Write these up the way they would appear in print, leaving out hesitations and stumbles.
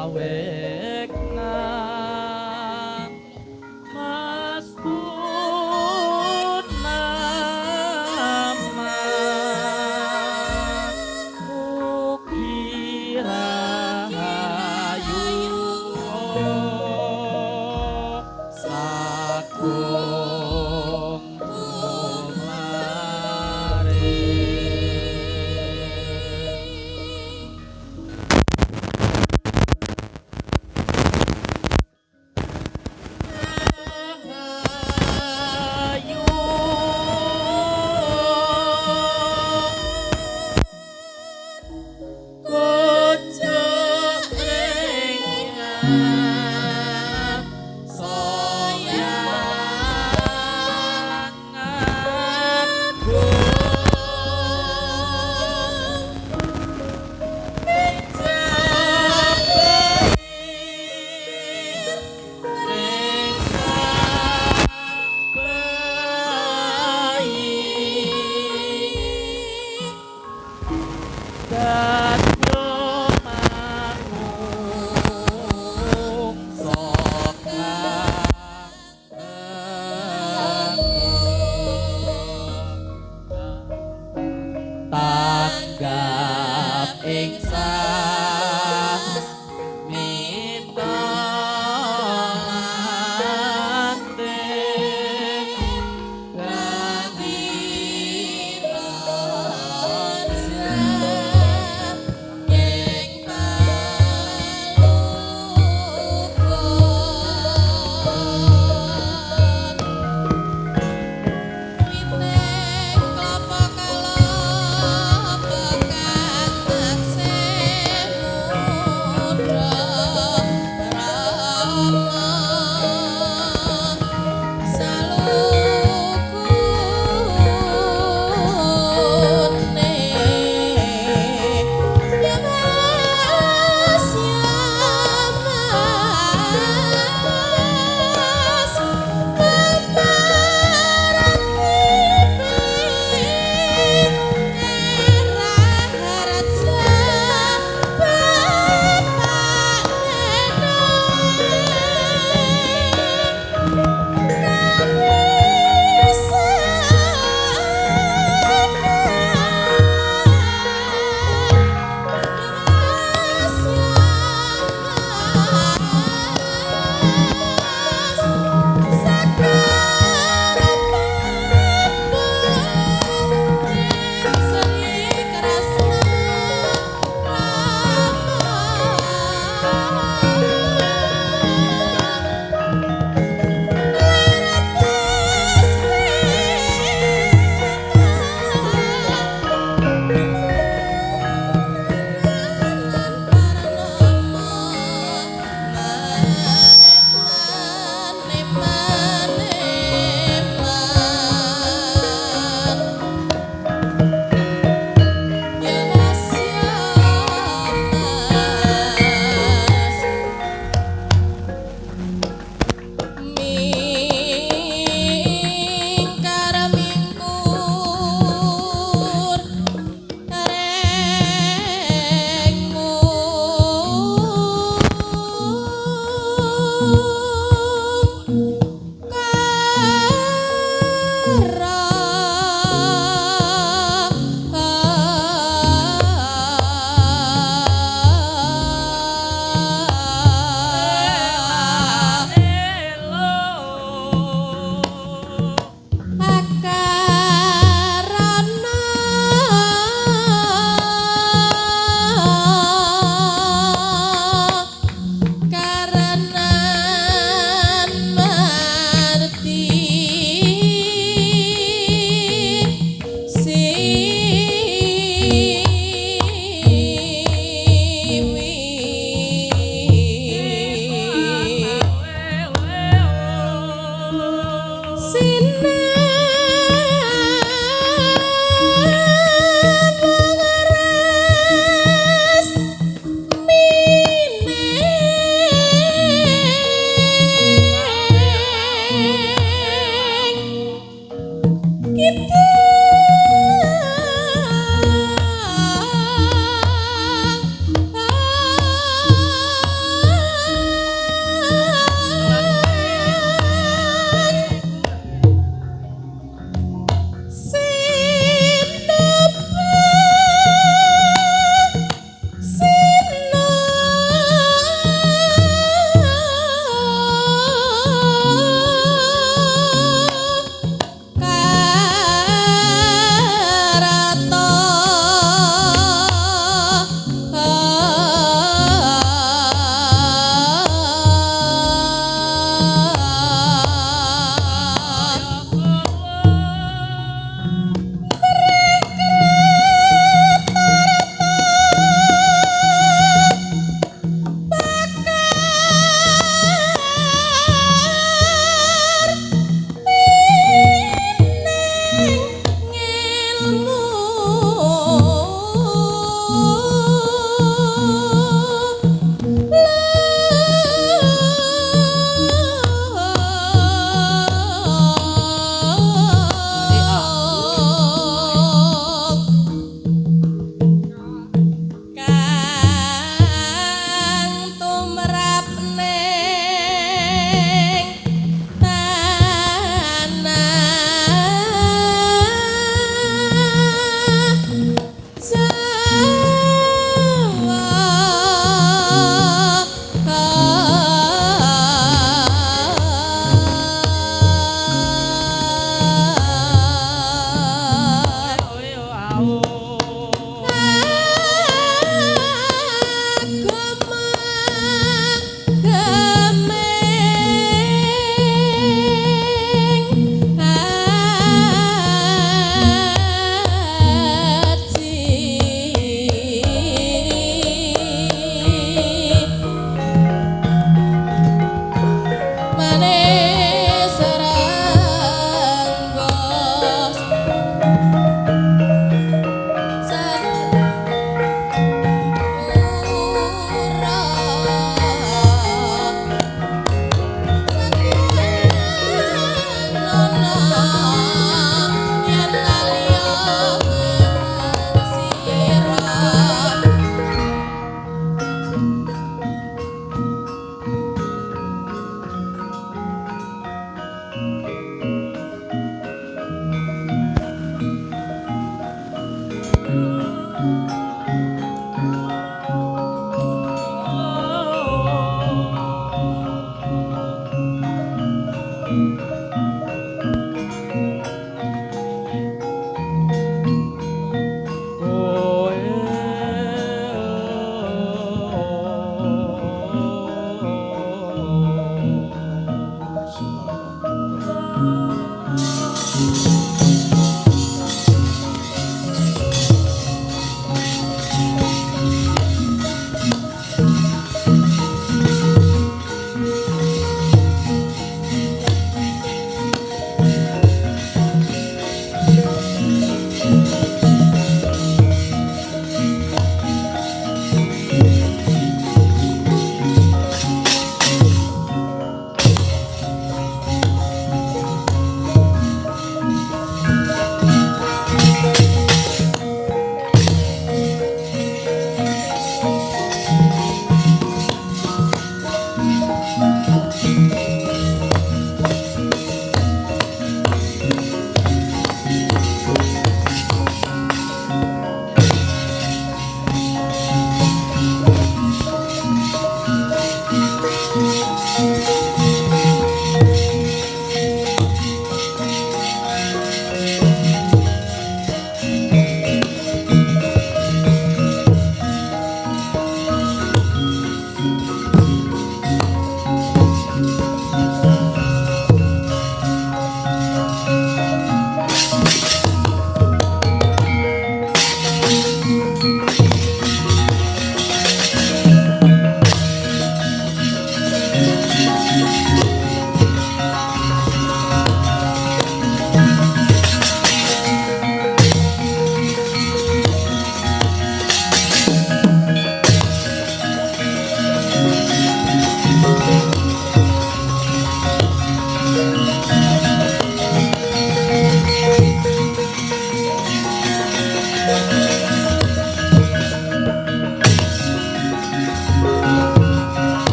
awek nang mas purnama ugi rahayu sagung tumare. Rahayu pucuk ringan soyanganku ring sabayi dadyo manungsa kang tanggap ing sasmita lanting ganti raja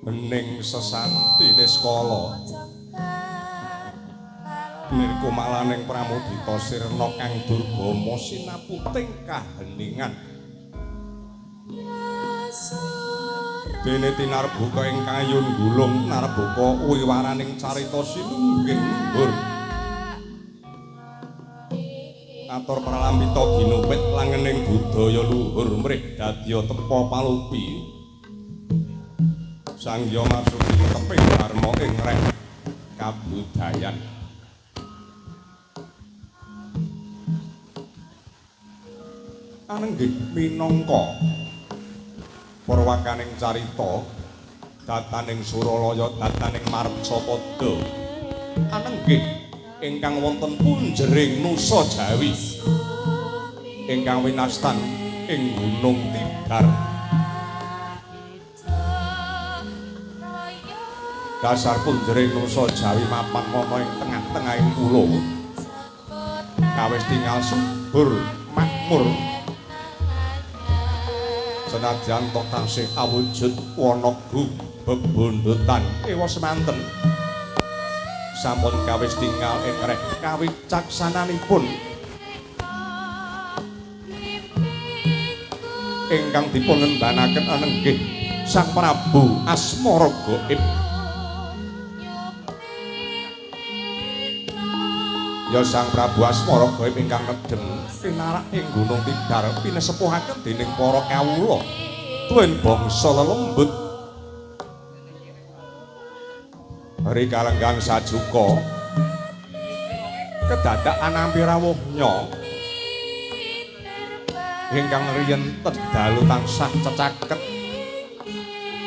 Mening sesantine skala nirku malaning Pramudita sirna kang durbama sinaputing kaheningan dene tinarbuka ing kayun gulung narbuka wiwaraning carita sinungging luhur atur pralambita ginupit langening budaya luhur mrih dadya tepa palupi Sang Hyang Masuti teping dharma ing rek kabudayan anenggih minangka perwakaning carita dataning Suralaya dataning Marcapada anenggih ingkang wonten punjering Nusa Jawi ingkang winastan ing Gunung Tidar dasar punjering Nusa Jawi mapan ana ing tengah-tengahing pulo kawis tinggal subur makmur senadyan tok tansih awujud wana bebundutan ewa semanten sampun kawis tinggal ing rek kawicaksananipun ingkang dipun ngendhanaken anenggih Sang Prabu Asmara Gaib ya Sang Prabu Asmara Gaib ingkang nedhem pinarak ing Gunung Tidar pinesepuhaken dening para kawula tuwin bangsa lelembut Hari kalenggang sajuka kedadak anampi rawuhnya ingkang riyen dalu tansah cecaket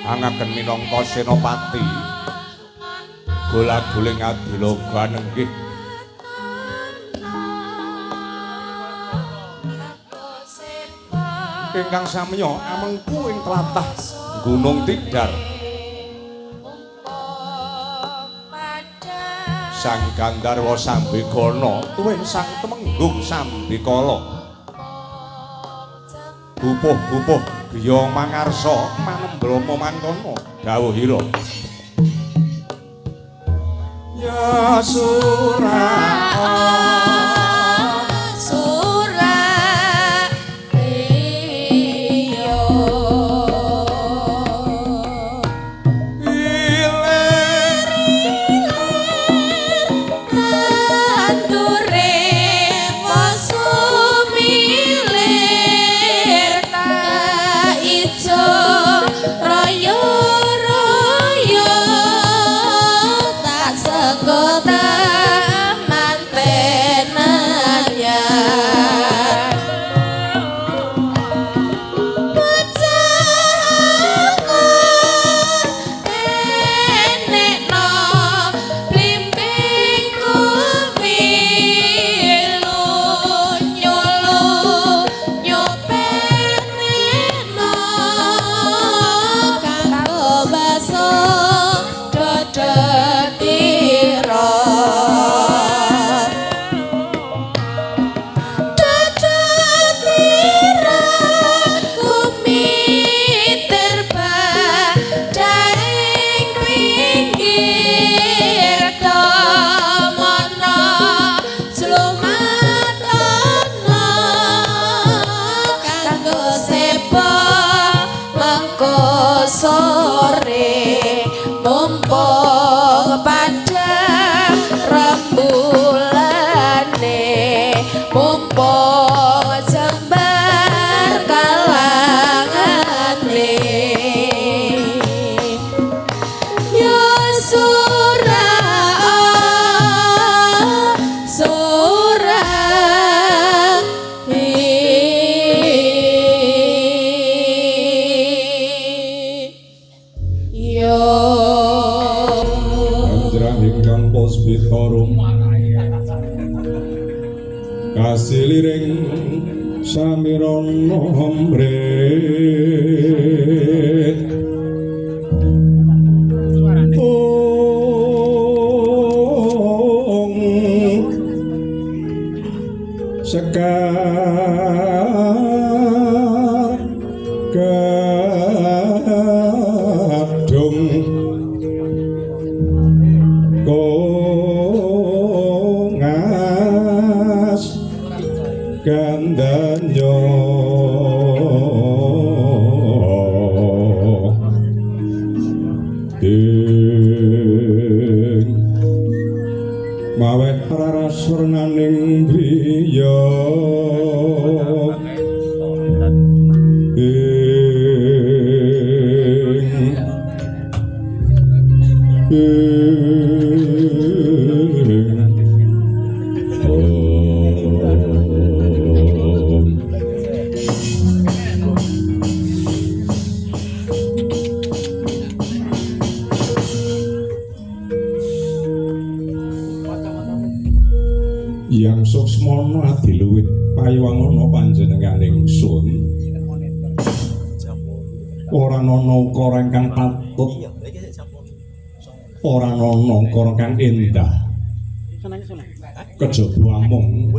angaken minangka senopati gola-guling adilaga nenggih ingkang samya amengku ing tlatah Gunung Tidar Sang Gandharwa Sambikana tuwin Sang Temenggung Sambikala bupuh-bupuh griya mangarsa manembrama mangkana dawuhira ya kasiliring samirana hombre sekar kadung Mawe raraswernaning griya yang suksmono adiluwih paywangana panjenenganing sun ora ana ukara ingkang patut ora ana ukara kang endah kejaba amung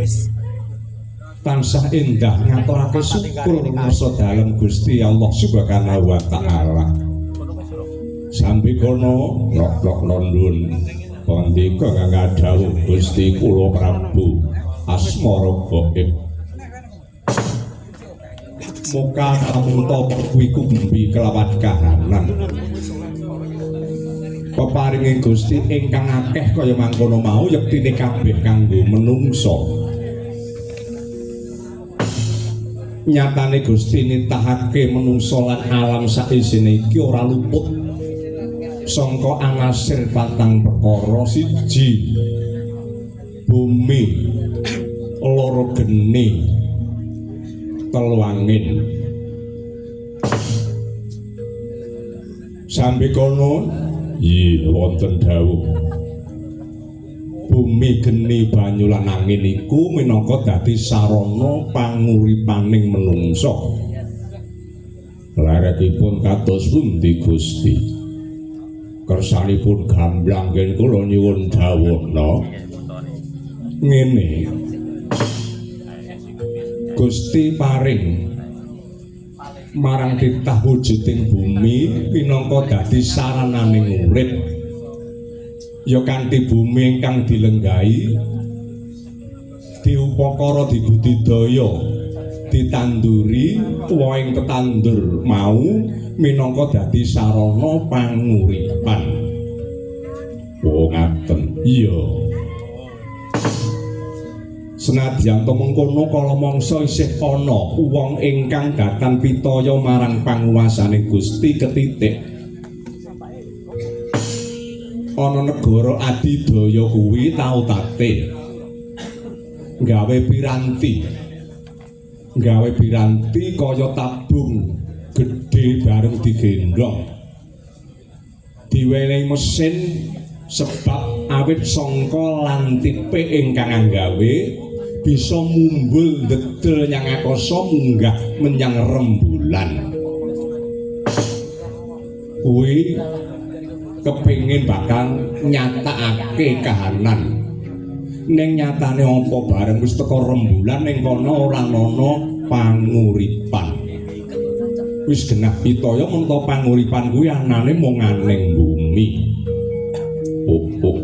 tansah endah ngaturake syukur ngarsa dalem Gusti Allah Subhanahu wa taala sampe kono lok-lok londun pandika kang kadhawuh Gusti kula Prabu Asmara Gaib muka kamunta kuwi kumbi kelawan kahanan peparinge Gusti ingkang akeh kaya mangkono mau yektine kabeh kanggo menungso nyatane Gusti nitahake menungso lan alam saisine iki ora luput sangka anasir patang perkara siji bumi loro geni telu angin sampe kono yen wonten dawuh bumi geni banyu lan angin iku minangka dadi sarana panguripaning menungso larekipun kados pundi Gusti kersanipun gamblang ken kula nyuwun dawuhna ngene Gusti paring marang titah wujuding bumi minangka dadi sarananing urip ya kanthi bumi ingkang dilenggahi diupakara dibudidaya ditanduri woing tetandur mau minangka dadi sarana panguripan. Oh ngaten. Iya. Senadyan to mengkono kala mangsa isih ana wong ingkang datan pitaya marang panguwasaning Gusti ketitik. Ana negara adidaya kuwi tau tate gawe piranti kaya tabung gedhe bareng digendhong diwenehi mesin sebab awit sangka lan tipe ingkang anggawe bisa mumbul ndedel nyang akasa munggah menyang rembulan kuwi kepengin bakal nyatakake kahanan ning nyatane apa bareng wis teka rembulan ning kono ora ana panguripan wis genah pitaya menta panguripan kuwi anane mung aning bumi.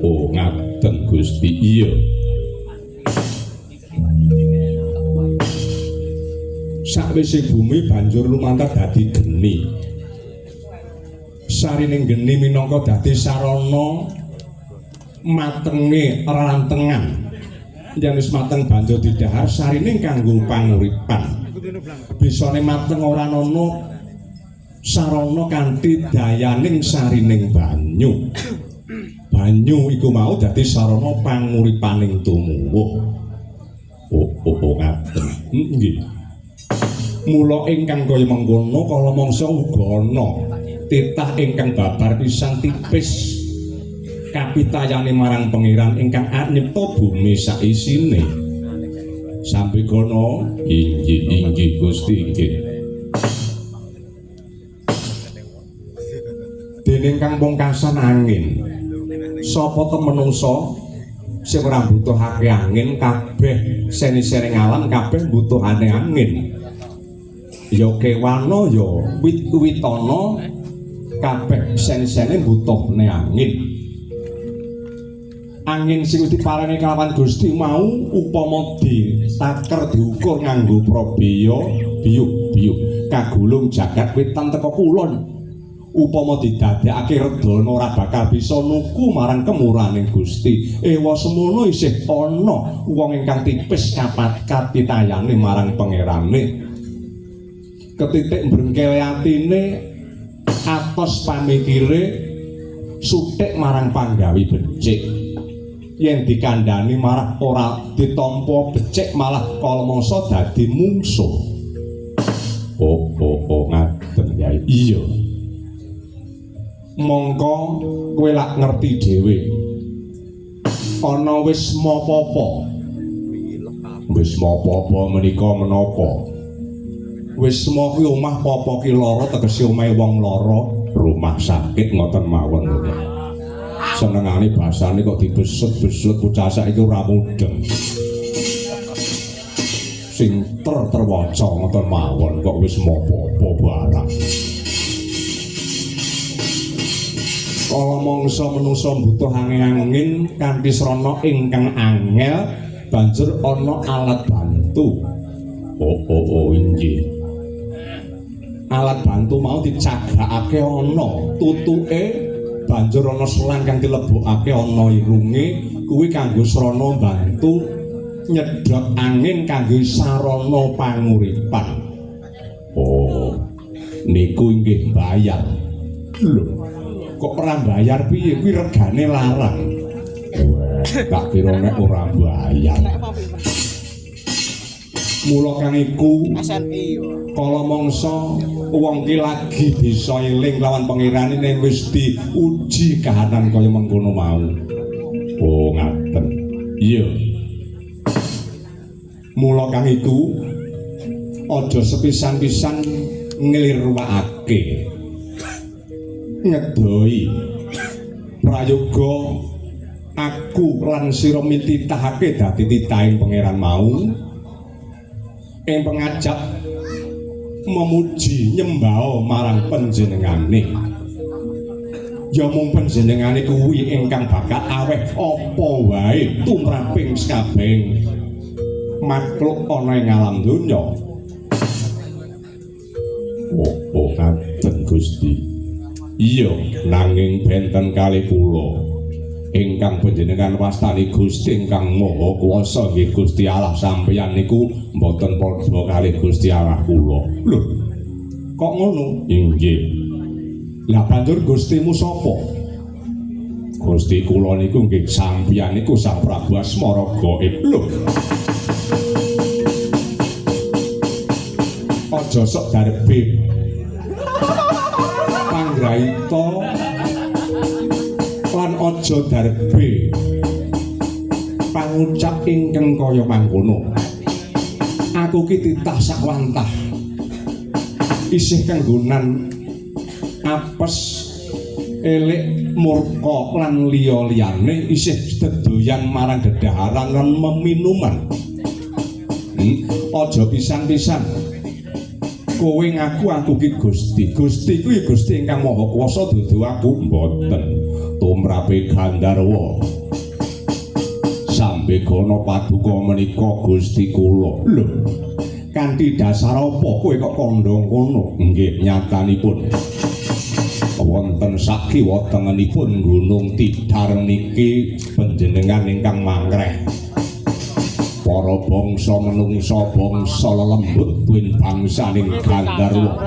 Oh ngaten Gusti. Iya sakwise bumi banjur lumantar dadi geni sarining geni minangka dadi sarana matenge rantengan yen wis mateng banjur didhahar sarine kanggo panguripan bisane mateng ora ana sarana kanthi dayaning sarining banyu iku mau dadi sarana panguripaning tumuwuh. Oh ngaten nggih mula ingkang kaya mengkono kala mangsa uga ana titah ingkang babar pisan tipis kapitayane marang pangeran ingkang nyipta bumi saisine sampe kono inggih Gusti inggih dening kang pungkasan angin sapa te menungsa sing ora butuhake angin kabeh seni-sering alam kabeh butuhane angin ya kewana ya wit-witana kabeh seni-seni butuhne angin sing diparani kalawan Gusti mau upama ditaker diukur nganggo probaya biyuk kagulung jagat wetan teka kulon upama didadekake redana ora bakal bisa nuku marang kemuraning Gusti. Ewa semono isih ana wong ingkang tipis kapitayane marang pangerane. Ketitik brengkele atine atos pamikire suthik marang panggawi becik. Yen dikandhani marah ora ditampa becik malah kalmangsa dadi mungsuh. Oh ngaten ya. Iya. Mongko kowe lak ngerti dhewe. Ana wis apa-apa. Wis apa-apa menika menapa? Wis kuwi omah apa ki lara tegese omahe wong lara, rumah sakit ngoten mawon. Senengane basane kok dibesut-besut bocah saiki ora mudeng. Sing terwaca ngoten mawon kok wis apa-apa barang. Kala mangsa manungsa butuh angin kanthi srana ingkang angel banjur ana alat bantu. Oh inggih. Alat bantu mau dicagakake ana tutuke banjur ana selang kang dilebokake ana irunge kuwi kanggo srana bantu nyedot angin kanggo sarana panguripan. Oh niku inggih bayar. Lho kok ora bayar piye kuwi regane larang. Tak kira nek ora bayar. Mula kang iku kala mangsa wong ki lagi bisa eling lawan pangerane nek wis diuji kahanan kaya mengkono mau. Oh ngaten. Iya. Mula kang iku aja sepisan-pisan nglirwakake. Ngedoi prayoga aku lan sira mititahake dadi titahing pangeran mau. Ing pengajap memuji nyembah marang panjenengane. Ya mung panjenengane kuwi ingkang bakal aweh apa wae tumraping sakabehing makhluk ana ing alam donya. Oh ngaten Gusti. Iya, nanging benten kalih kula ingkang panjenengan wastani Gusti ingkang Maha Kuwasa nggih Gusti Allah sampeyan niku mboten padha kalih Gusti Allah kula. Lho, kok ngono? Inggih. Lah banjur Gustimu sapa? Gusti kula niku nggih sampeyan niku Sang Prabu Asmara Gaib. Lho. Aja sok darbe. Panggraita lan aja darbe pangucap ingkang kaya mangkono. Aku ki titah sakwantah isih kanggonan apes elek murka lan liya-liyane isih dedoyan marang dedaharan lan meminuman. Aja pisan-pisan kowe ngaku aku ki Gusti. Gusti kuwi Gusti ingkang Maha Kuwasa dudu aku mboten. Tumrape Gandharwa Sambegana Paduka menika Gusti kula. Lho, kanthi dasar apa kowe kok kandha kono? Nggih, nyatanipun wonten sakiwa tengenipun Gunung Tidar niki panjenengan ingkang mangreh para bangsa menungsa bangsa lelembut tuwin bangsaning Gandharwa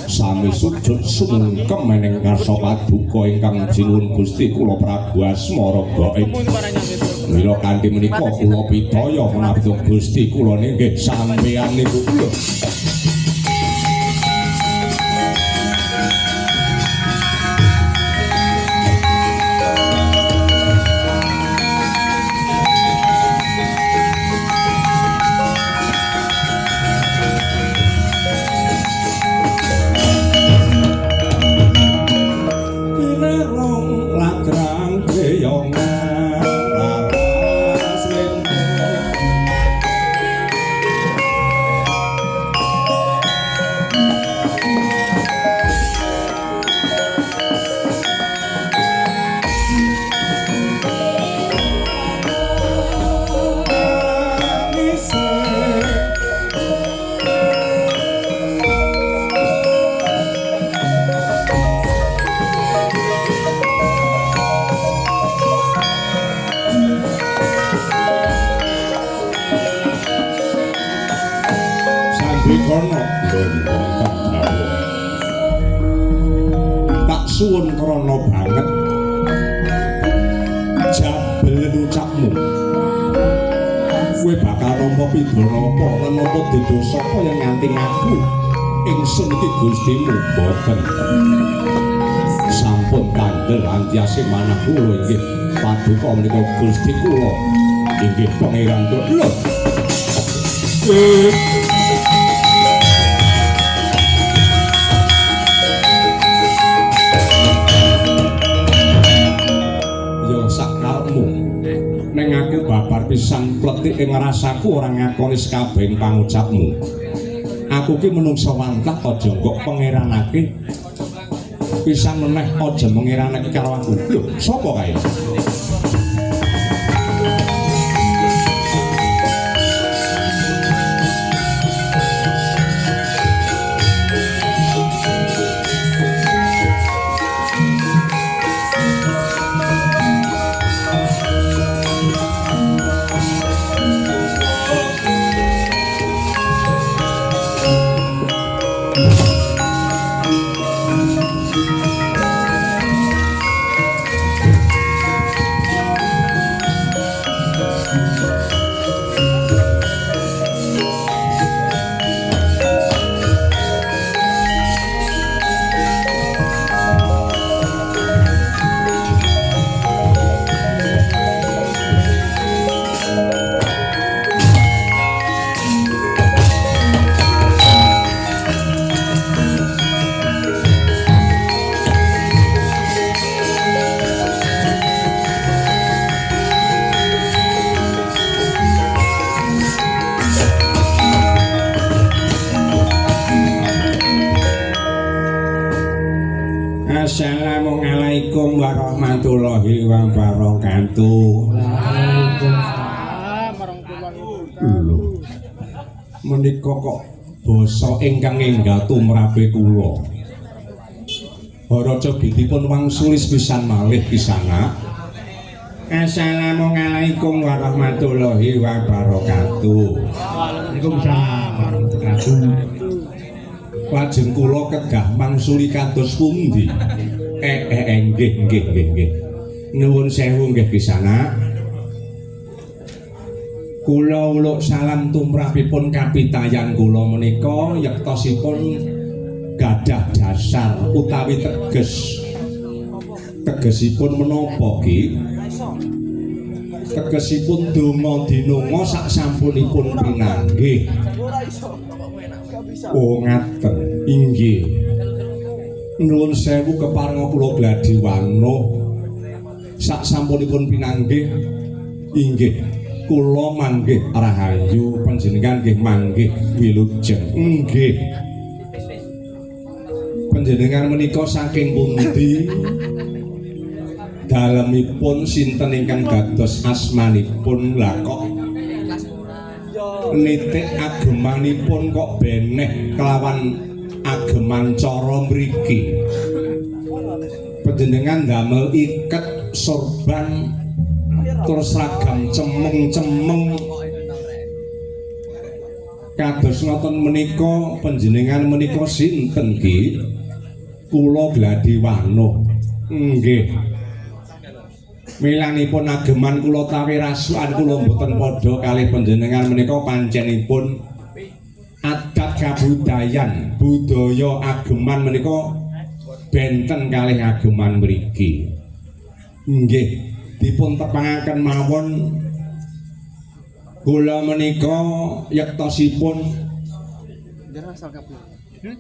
sami sujud sumungkem mening ngarsa paduka ingkang jinuwun Gusti kula Prabu Asmara Gaib. Mila kanthi menika kula pidaya menawi Gusti kula nggih sampeyan niku lho. suwun krana banget jabel ucapmu kowe bakal nampa pidana apa lan nampa dosa apa yang nganti ngaku ingsun iki Gustimu boten sampun kandel antyasih manah kula inggih paduka menika Gusti kula inggih Pangeran Kula neng aku babar pisan pletik ing rasaku ora ngakoni sakabehing pangucapmu. Aku ki menungsa wantah aja mbok pangeranake. Pisan meneh aja mengiranake karo aku. Lho, sapa kae? Assalamualaikum warahmatullahi wabarakatuh. Menika kok basa ingkang enggal tumrape kula. Baraca bitipun wangsulis pisan malih pisana. Assalamualaikum warahmatullahi wabarakatuh. Waalaikumsalam warahmatullahi wabarakatuh. Lajeng kula kedah mangsuli kados pundi? Nggih. Nuwun sewu nggih pisana. Kula uluk salam tumrapipun kapitayan kula menika yektosipun gadah dasar utawi tegesipun menapa ki? Tegesipun donga dinunga sak sampunipun pinanggih. Oh ngaten inggih nuwun sewu keparenga kula gladiwana sak sampunipun pinanggih inggih kula manggih rahayu panjenengan nggih manggih wilujeng inggih panjenengan menika saking pundi dalemipun sinten ingkang dados asmanipun lah kok nitik agemanipun kok beneh kelawan ageman cara mriki panjenengan damel iket sorban terus ragam cemeng-cemeng kados ngoten menika panjenengan menika sinten ki kula Gladiwana nggih milanipun ageman kula tawi rasukan kula mboten padha kalih panjenengan menika pancenipun adat kabudayan budaya ageman menika benten kalih ageman mriki nggih dipun tepangaken mawon kula menika yektosipun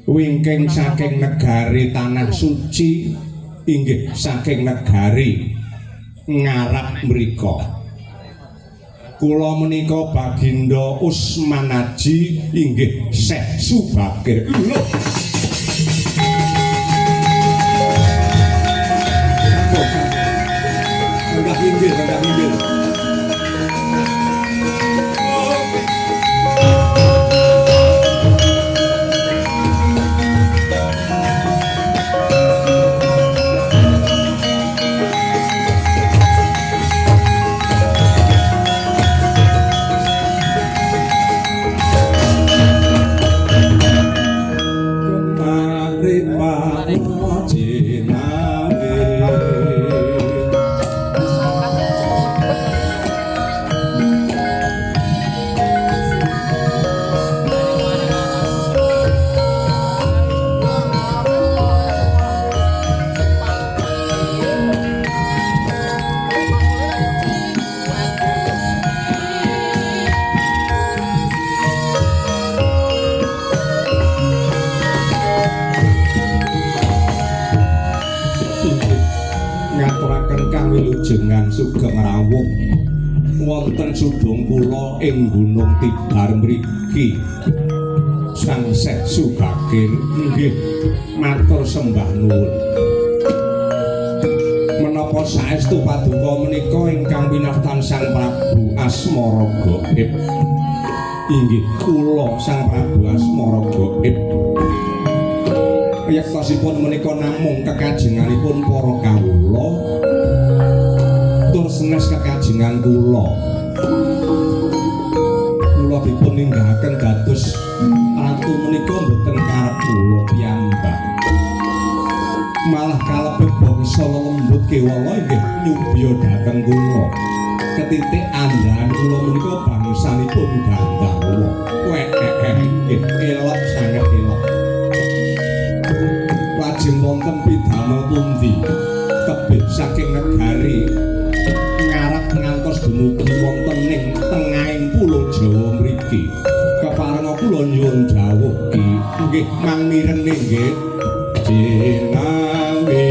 wingking saking negari tanah suci inggih saking negari ngarap mrika kula menika Baginda Usmanaji inggih Syekh Subakir enggak minggir ngaturaken kawilujengan sugeng rawuh wonten sudung kula ing Gunung Tibar mriki sangseh subakin nggih matur sembah nuwun menapa saestu paduka menika ingkang pinartan Sang Prabu Asmara Gaib inggih kula Sang Prabu Asmara Gaib yektosipun menika namung kekajenganipun para kawula tur senes kekajengan kula dipun ninggahaken dados ratu menika mboten karep kula piyambak malah kalebet bangsa lembut kewala inggih nyubya dhateng kula ketitik andhahan kula menika bangsanipun Gandharwa nggih elok sanget elok lajeng wonten pidamel pundi tebih saking negari ngarep ngantos dumugi wonten ing tengahing pulo Jawa mriki keparenga kula nyuwun dawuh nggih mangmireng nggih jinawi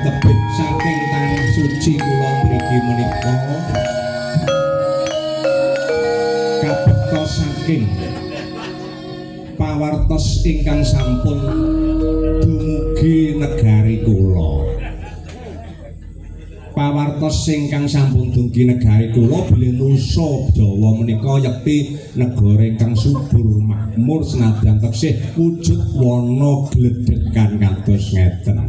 tebih saking tanah suci kula mriki menika kabekta saking pawartos ingkang sampun dumugi negari kula pawartos ingkang sampun dumugi negari kula bilih nusa Jawa menika yekti negara ingkang subur makmur senadyan teksih wujud wana gledhegan kados ngeten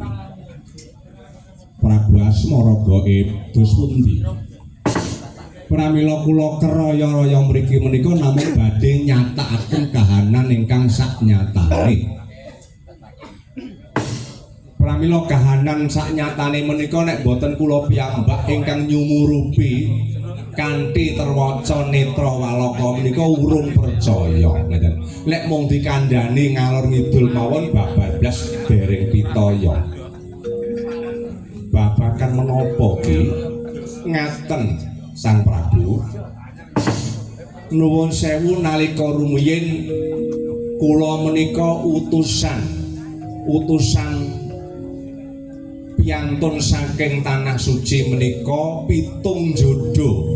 Prabu Asmara Gaib dos pundi pramila kula keraya-raya mriki menika namung badhe nyatakaken kahanan ingkang saknyatane pramila kahanan saknyatane menika nek boten kula piyambak ingkang nyumurupi kanthi terwaca netra walaka menika urung percaya ngeten lek mung dikandhani ngalor ngidul mawon bablas dereng pitaya babakan menapa ki ngaten Sang Prabu nuwun sewu nalika rumiyin kula menika utusan piyantun saking tanah suci menika pitung jodoh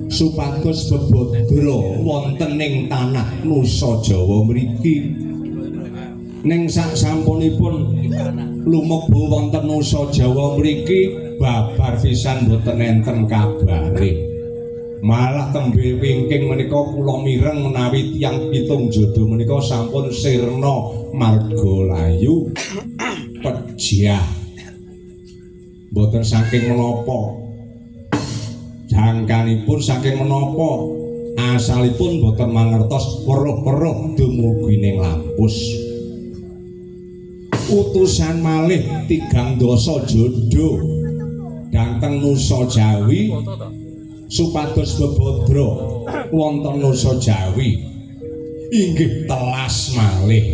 supados bebodra wonten ing tanah Nusa Jawa mriki ning saksampunipun lumebu wonten Nusa Jawa mriki babar pisan boten enten kabare malah tembe wingking menika kula mireng menawi tiyang pitung jodoh menika sampun sirna margalayu pejah boten saking menapa jangkanipun saking menapa asalipun boten mangertos weruh-weruh dumugi ning Lampus utusan malih 3 dasa jodoh dhateng Nusa Jawi supados bebodra wonten Nusa Jawi inggih telas malih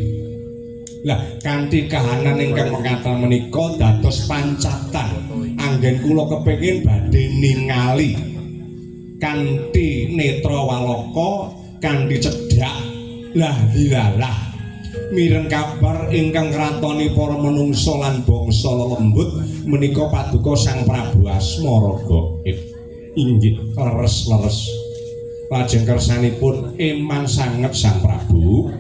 lah kanthi kahanan ingkang mekaten menika dados pancatan anggen kula kepengin badhe ningali kanthi netra walaka kanthi cedhak lah dilalah mireng kabar ingkang kratoni para menungsa lan bangsa lelembut menika paduka Sang Prabu Asmara Gaib inggih leres-leres lajeng kersanipun eman sanget Sang Prabu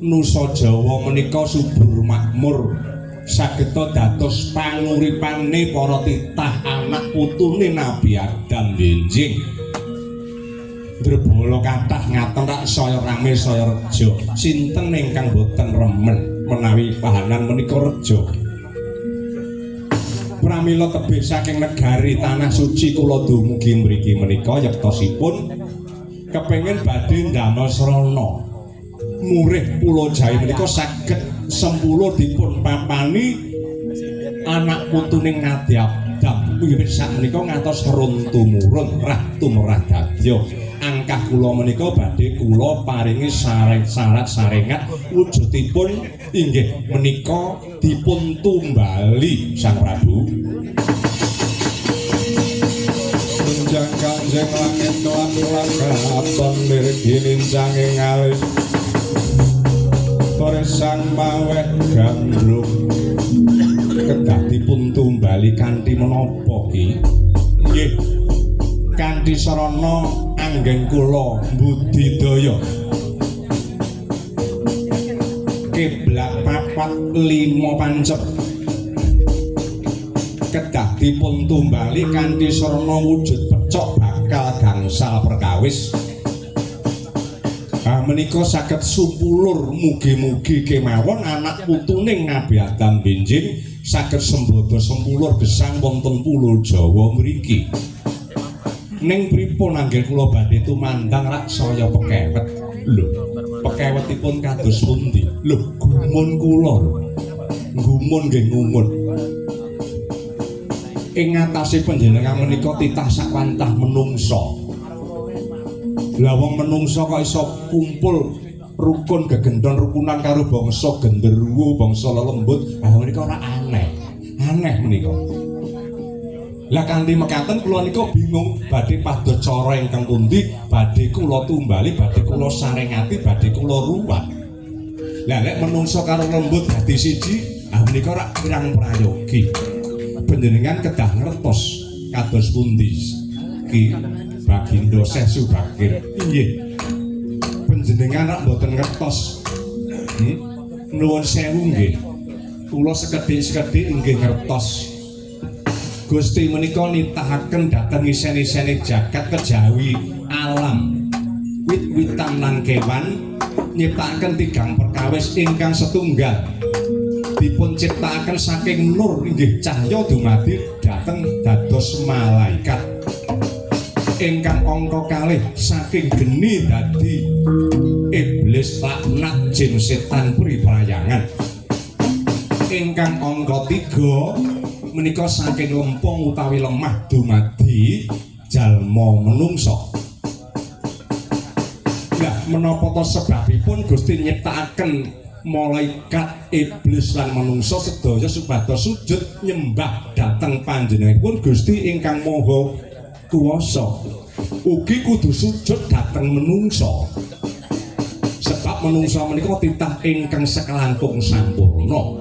Nusa Jawa menika subur makmur sageta dados panguripane para titah anak putune Nabi Adam benjing Drebala kathah ngaten rak saya rame saya reja sinten ingkang boten remen menawi pahanan menika reja pramila tebih saking negari tanah suci kula dumugi mriki menika yektosipun kepengin badhe ndamel srana murih Pulo Jawi menika saged 10 dipun papani anak putuning Nadyabdam wiwit sakmenika ngantos run tumurun rah tumrah dadya angkah kula menika badhe kula paringi syarat sarengat wujudipun inggih menika dipun tumbali Sang Prabu. Menjang kanjeng langit kelan katon mirginin sanging alis Toresan maweh gandrung kedah dipun tumbali kanthi menapa ki? Nggih. Kanthi sarana anggen kula budidaya. Kiblat papat lima pancep. Kedah dipun tumbali kanthi sarana wujud pecok bakal gangsal perkawis. Menika saged supulur mugi-mugi kemawon anak putuning Nabi Adam benjing saged sembada sempulur gesang wonten pulo Jawa mriki. Ning pripun anggen kula badhe tumandang rak saya pekewet. Lho, pekewetipun kados pundi? Lho, gumun kula. Gumun nggih ngumun. Ing ngatasé panjenengan menika titah sakwantah menungsa. Lah wong menungsa kok iso kumpul rukun gegendon rukunan karo bangsa genderuwo, bangsa lelembut. Menika ora aneh. Aneh menika. Lah kanthi mekaten kula nika bingung badhe padha cara ingkang pundi badhe kula tumbali, badhe kula sarengati, badhe kula ruwat. Lah nek menungsa karo lembut dadi siji, menika ora kirang prayogi. Panjenengan kedah ngertos kados pundi Ki Bagindo Syekh Subakir. Inggih. Panjenengan rak mboten ngertos. Nuwun sewu nggih. Kula sekedhik-sekedhik inggih ngertos. Gusti menika nitahaken dhateng isen-isene jagat kejawi alam. Wit-witan lan kewan nyiptakaken tigang perkawis ingkang setunggal. Dipun ciptakaken saking nur inggih cahya dumadi dhateng dados malaikat. Ingkang angka kalih saking geni dadi iblis laknat jin setan priprayangan. Ingkang angka 3 menika saking lempung utawi lemah dumadi jalma menungsa. Lah menapa to sebabipun Gusti nyiptakaken malaikat iblis lan manungsa sedaya supados sujud nyembah dhateng panjenenganipun Gusti ingkang Maha Kuwasa. Ugi kudu sujud dhateng manungsa. Sebab manungsa menika titah ingkang sekelangkung sampurna.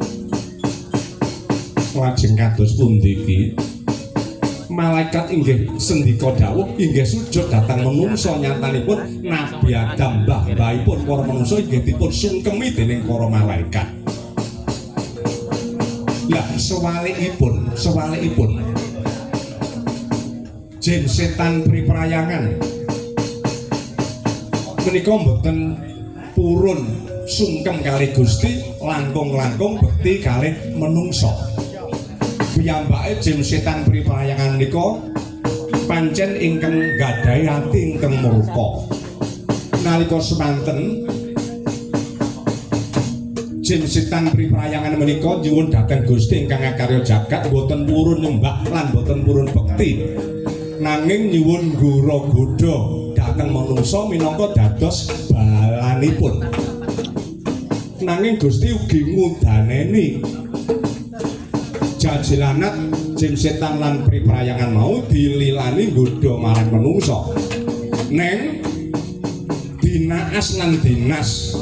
Lajeng kados pundi iki? Malaikat inggih sendika dawuh inggih sujud dhateng manungsa nyatanipun Nabi Adam mbah-mbahipun para manungsa inggih dipun sungkemi dening para malaikat. Lah sewalikipun jin setan priprayangan menika mboten purun sungkem kalih Gusti langkung-langkung bekti kalih manungsa. Piyambake jin setan priprayangan menika pancen ingkang gadhahi ati ingkang murka. Nalika semanten jin setan priprayangan menika nyuwun dhateng Gusti ingkang ngakarya jagat boten purun nyembah lan boten purun bekti. Nanging nyuwun gura-goda dhateng manungsa minangka dados balanipun. Nanging Gusti ugi ngudaneni jajilanat jin setan lan priprayangan mau dililani nggodha marang manungsa. Neng dinaas lan dinas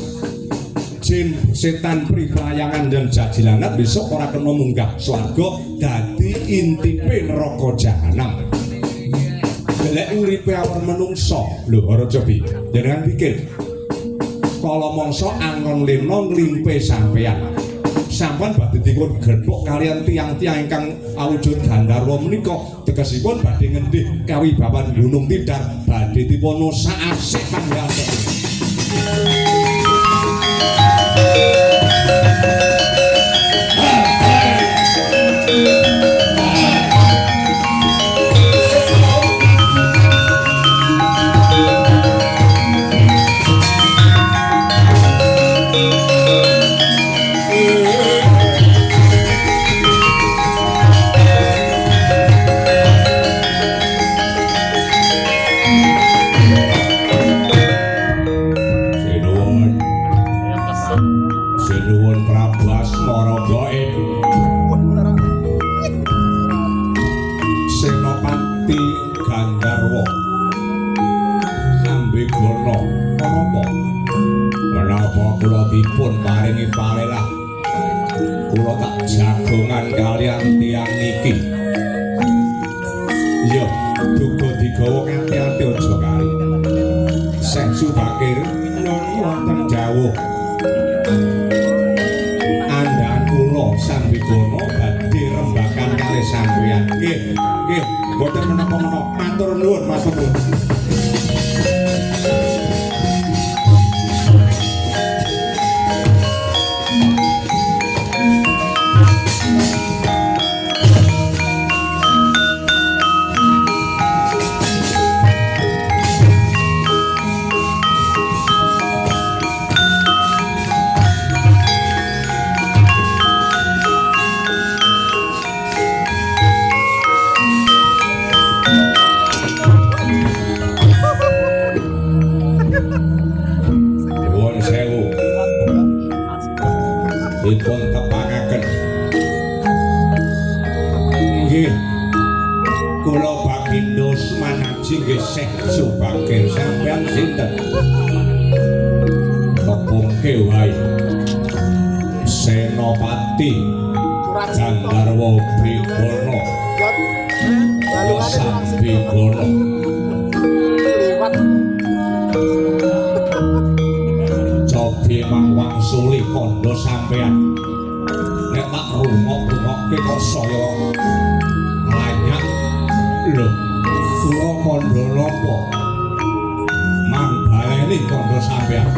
jin setan priprayangan dan jajilanat besok ora kena munggah swarga dadi intipe neraka jahanam. Golek uripe awak manungsa. Lho ora cobi. Jenengan pikir. Kala mangsa angon lena nglimpe sampeyan. Sampun badhe dipun gethuk kalian tiang-tiang ingkang awujud Gandharwa menika tegesipun badhe ngendhih kawibawan Gunung Tidar badhe dipun saasik panggalipun. sampeyan. Nggih, nggih, boten menapa-menapa. Matur nuwun Mas Teguh. Dipun tepangaken. Nggih. Kula Bagindo Sumanaji nggih Syekh Subagir sampeyan sinten? Kepungke wae. Senopati Gandarwa Brigana. Sambigana. Cobi mangwang suli kondo sampean nek tak rungok-rungokke kok saya nglanyak lho kula kondo napa mang baleni kondo sampean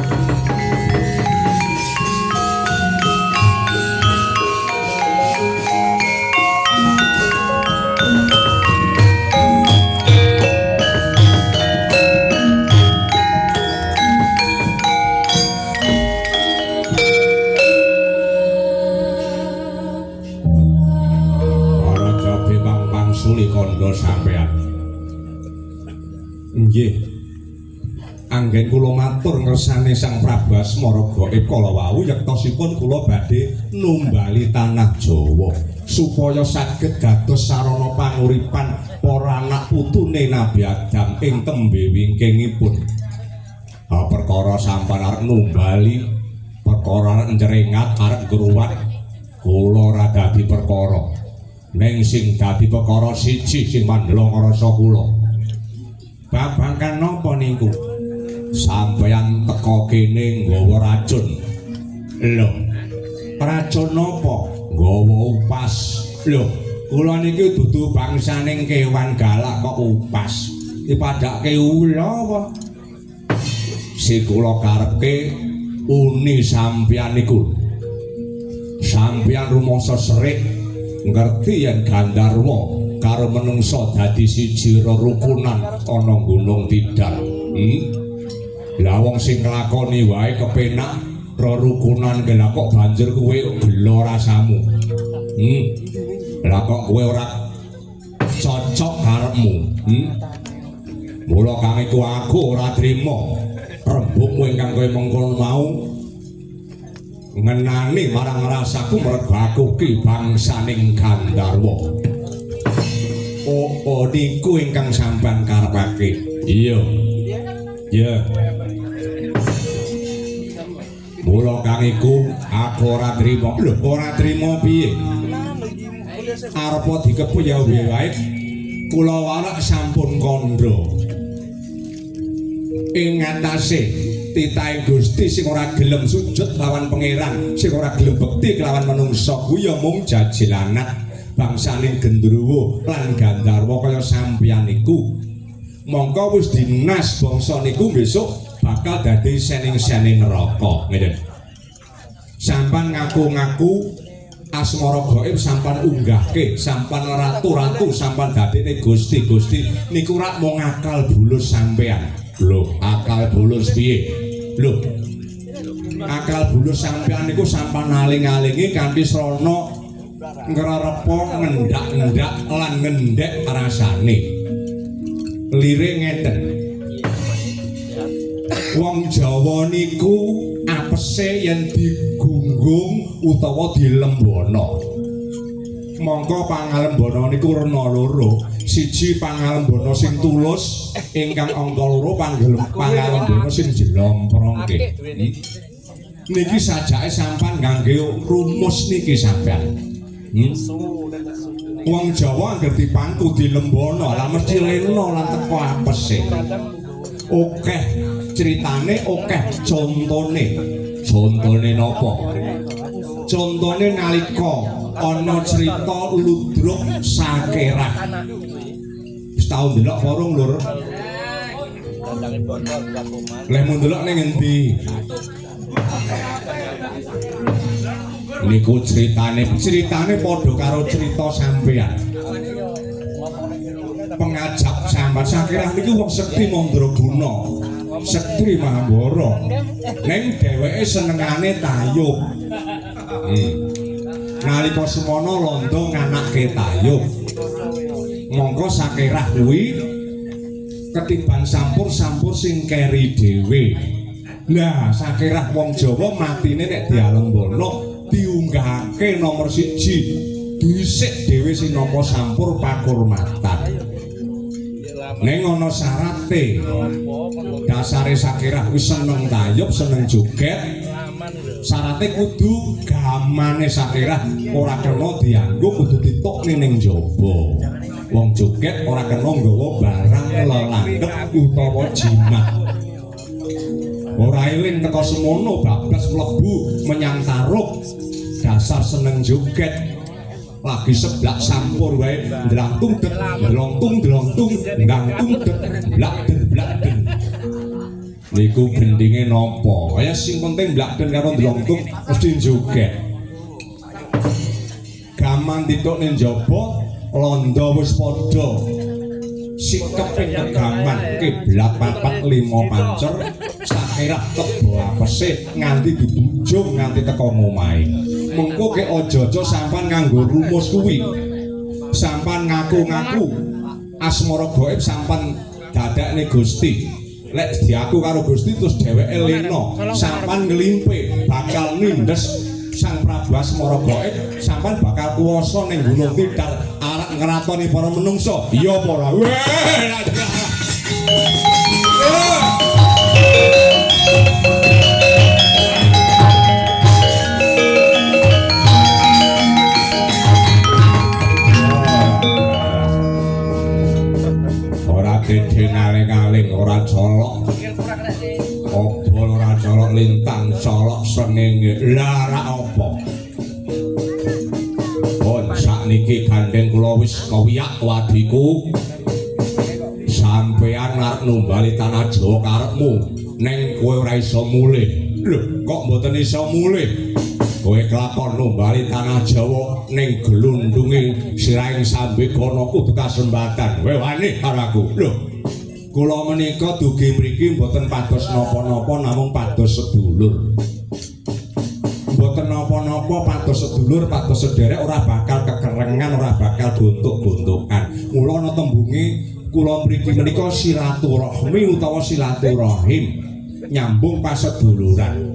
kondo sampean. Nggih. Anggen kula matur ngersane Sang Prabu Asmara gaib kala wau yektosipun kula badhe numbali tanah Jawa supaya saged dados sarana panguripan para anak putune Nabi Adam ing tembe wingkingipun. Perkara sampean arep numbali, perkara arep njerengat, arep ngruwat, kula ora dadi perkara. Neng sing dadi perkara siji sing mandhela ngrasa kula. Babagan napa niku? Sampeyan teka kene nggawa racun. Lho. Racun napa? Nggawa upas. Lho, kula niki dudu bangsaning kewan galak kok upas. Dipadake ula apa? Si kula karepke uni sampeyan niku. Sampeyan rumangsa serik ngerti yen Gandarwa karo menungsa dadi siji rerukunan ana Gunung Tidal. Lah wong sing nglakoni wae kepenak rerukunan gelak kok banjur kowe gelo rasamu. Lah kok kowe ora cocok karepmu. Mula kang iku aku ora trima rembugmu ingkang kowe mengkono mau. Ngenani marang rasaku mergo aku ki bangsaning Gandarwa. Oh, niku ingkang sampean karepake. Iya. Ya. Mula kang iku aku ora trima. Lho, ora trima piye? Arepa dikepu ya wae. Kula warak sampun kandha. Ing ngatasé titahe Gusti sing ora gelem sujud lawan pangeran, sing ora gelem bekti kelawan manungsa kuwi ya mung jajilanat bangsaning Gendruwo lan Gandarwa kaya sampeyan niku. Mongko wis dinas bangsa niku besok bakal dadi sening-sening neraka. Ngeten. Sampan ngaku-ngaku asmara gaib sampan unggahke, sampan ratu-ratu, sampan dadine Gusti-gusti niku rak mung akal bulus sampeyan. Lho, akal bulus piye? Lho. Akal bulus sampeyan niku sampan aling-alingi kanthi srana ngrerepa ngendak-ngendak lan ngendhek rasane. Lirik ngeten. Wong Jawa niku apese yen digunggung utawa dilembono. Mongko pangalembana niku rena loro. Siji pangalembana sing tulus, ingkang angka loro pangalembana sing jelomprongke. Niki sajake sampean ngangge rumus niki sampean. Wong Jawa anggere dipangku dilembono, lah mesti lena lan teko apese. Okeh critane, okeh contone. Contone napa? Contone nalika ana cerita ludruk sakerah. Wis tau ndelok porong lur. Leh mun ndelok ning endi? Niku ceritane padha karo cerita sampeyan. Pengajap sambat sakerah niku wong sekti mandraguna. Sekti Mahambara. Ning dheweke senengane tayub. Nalika semana londo nganake tayub. Monggo sakerah kuwi ketimbang sampur sing keri dhewe. Lah sakerah wong Jawa matine nek dialembono diunggahake nomor 1. Dhisik dhewe sing nampa sampur pakurmatan. Ning ana syarate. Dasare sakerah wis seneng tayub, seneng joget. Syarate kudu gamane sakerah ora kena dianggo, kudu ditukne ning njaba. Wong joget ora kena nggawa barang lelandhep utawa jimat. Ora eling teka semono bablas mlebu menyang tarub. Dasar seneng joget. Lagi seblak sampur wae ndlantung det ndlontung ndlantung det blak den niku gendinge napa ya sing penting blak den karo ndlontung mesti joget gaman ditukne njaba londo wis padha sikep ing gaman kiblat 4 5 pancer sakerah tebo apese nganti dibujung nganti teka omahe. Mengko ke aja-aja sampean nganggo rumus kuwi. Sampean ngaku-ngaku asmara gaib sampean dadakne Gusti. Lek diaku karo Gusti terus dheweke lena, sampean nglimpe bakal nindes Sang Prabu Asmara gaib, sampean bakal kuwasa ning Gunung Tidar arep ngratoni para menungsa. Iya apa ora? Dede ngaling-aling ora colok obol ora colok lintang colok srengenge lara apa pun sakniki gandeng kula wis kawiyak wadiku sampeyan arep numbali tanah Jawa karepmu ning kowe ora iso mulih lho kok mboten iso mulih kowe kelakon numbali tanah Jawa ning glundunge sirahing Sambegana kudu kasembatan kowe wani karo aku lho kula menika dugi mriki mboten pados napa-napa namung pados sedulur mboten napa-napa pados sedulur pados sederek ora bakal kekerengan ora bakal gontok-gontokan mula ana tembunge kula mriki menika silaturahmi utawa silaturahim nyambung paseduluran.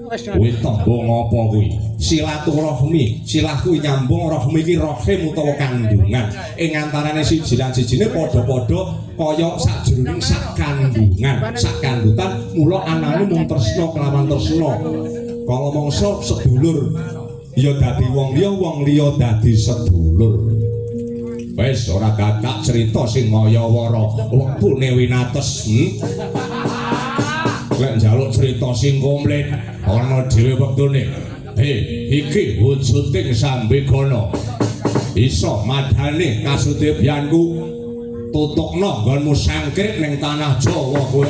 Kuwi tembung apa kuwi? Silaturahmi. Silah kuwi nyambung, rahmi iki rahim utawa kandungan. Ing antarane siji lan sijine padha-padha kaya sajroning sak kandungan, sak kandutan, mula anane mung tresna kelawan tresna. Kala mangsa sedulur ya dadi wong liya dadi sedulur. Wis ora gagak cerita sing mayawara wektune winates. Lek njaluk cerita sing komplit ana dhewe wektune. Iki wujuding Sambegana. Iso madhane kasudebyanku tutukna nggonmu sangkrit ning tanah Jawa kowe.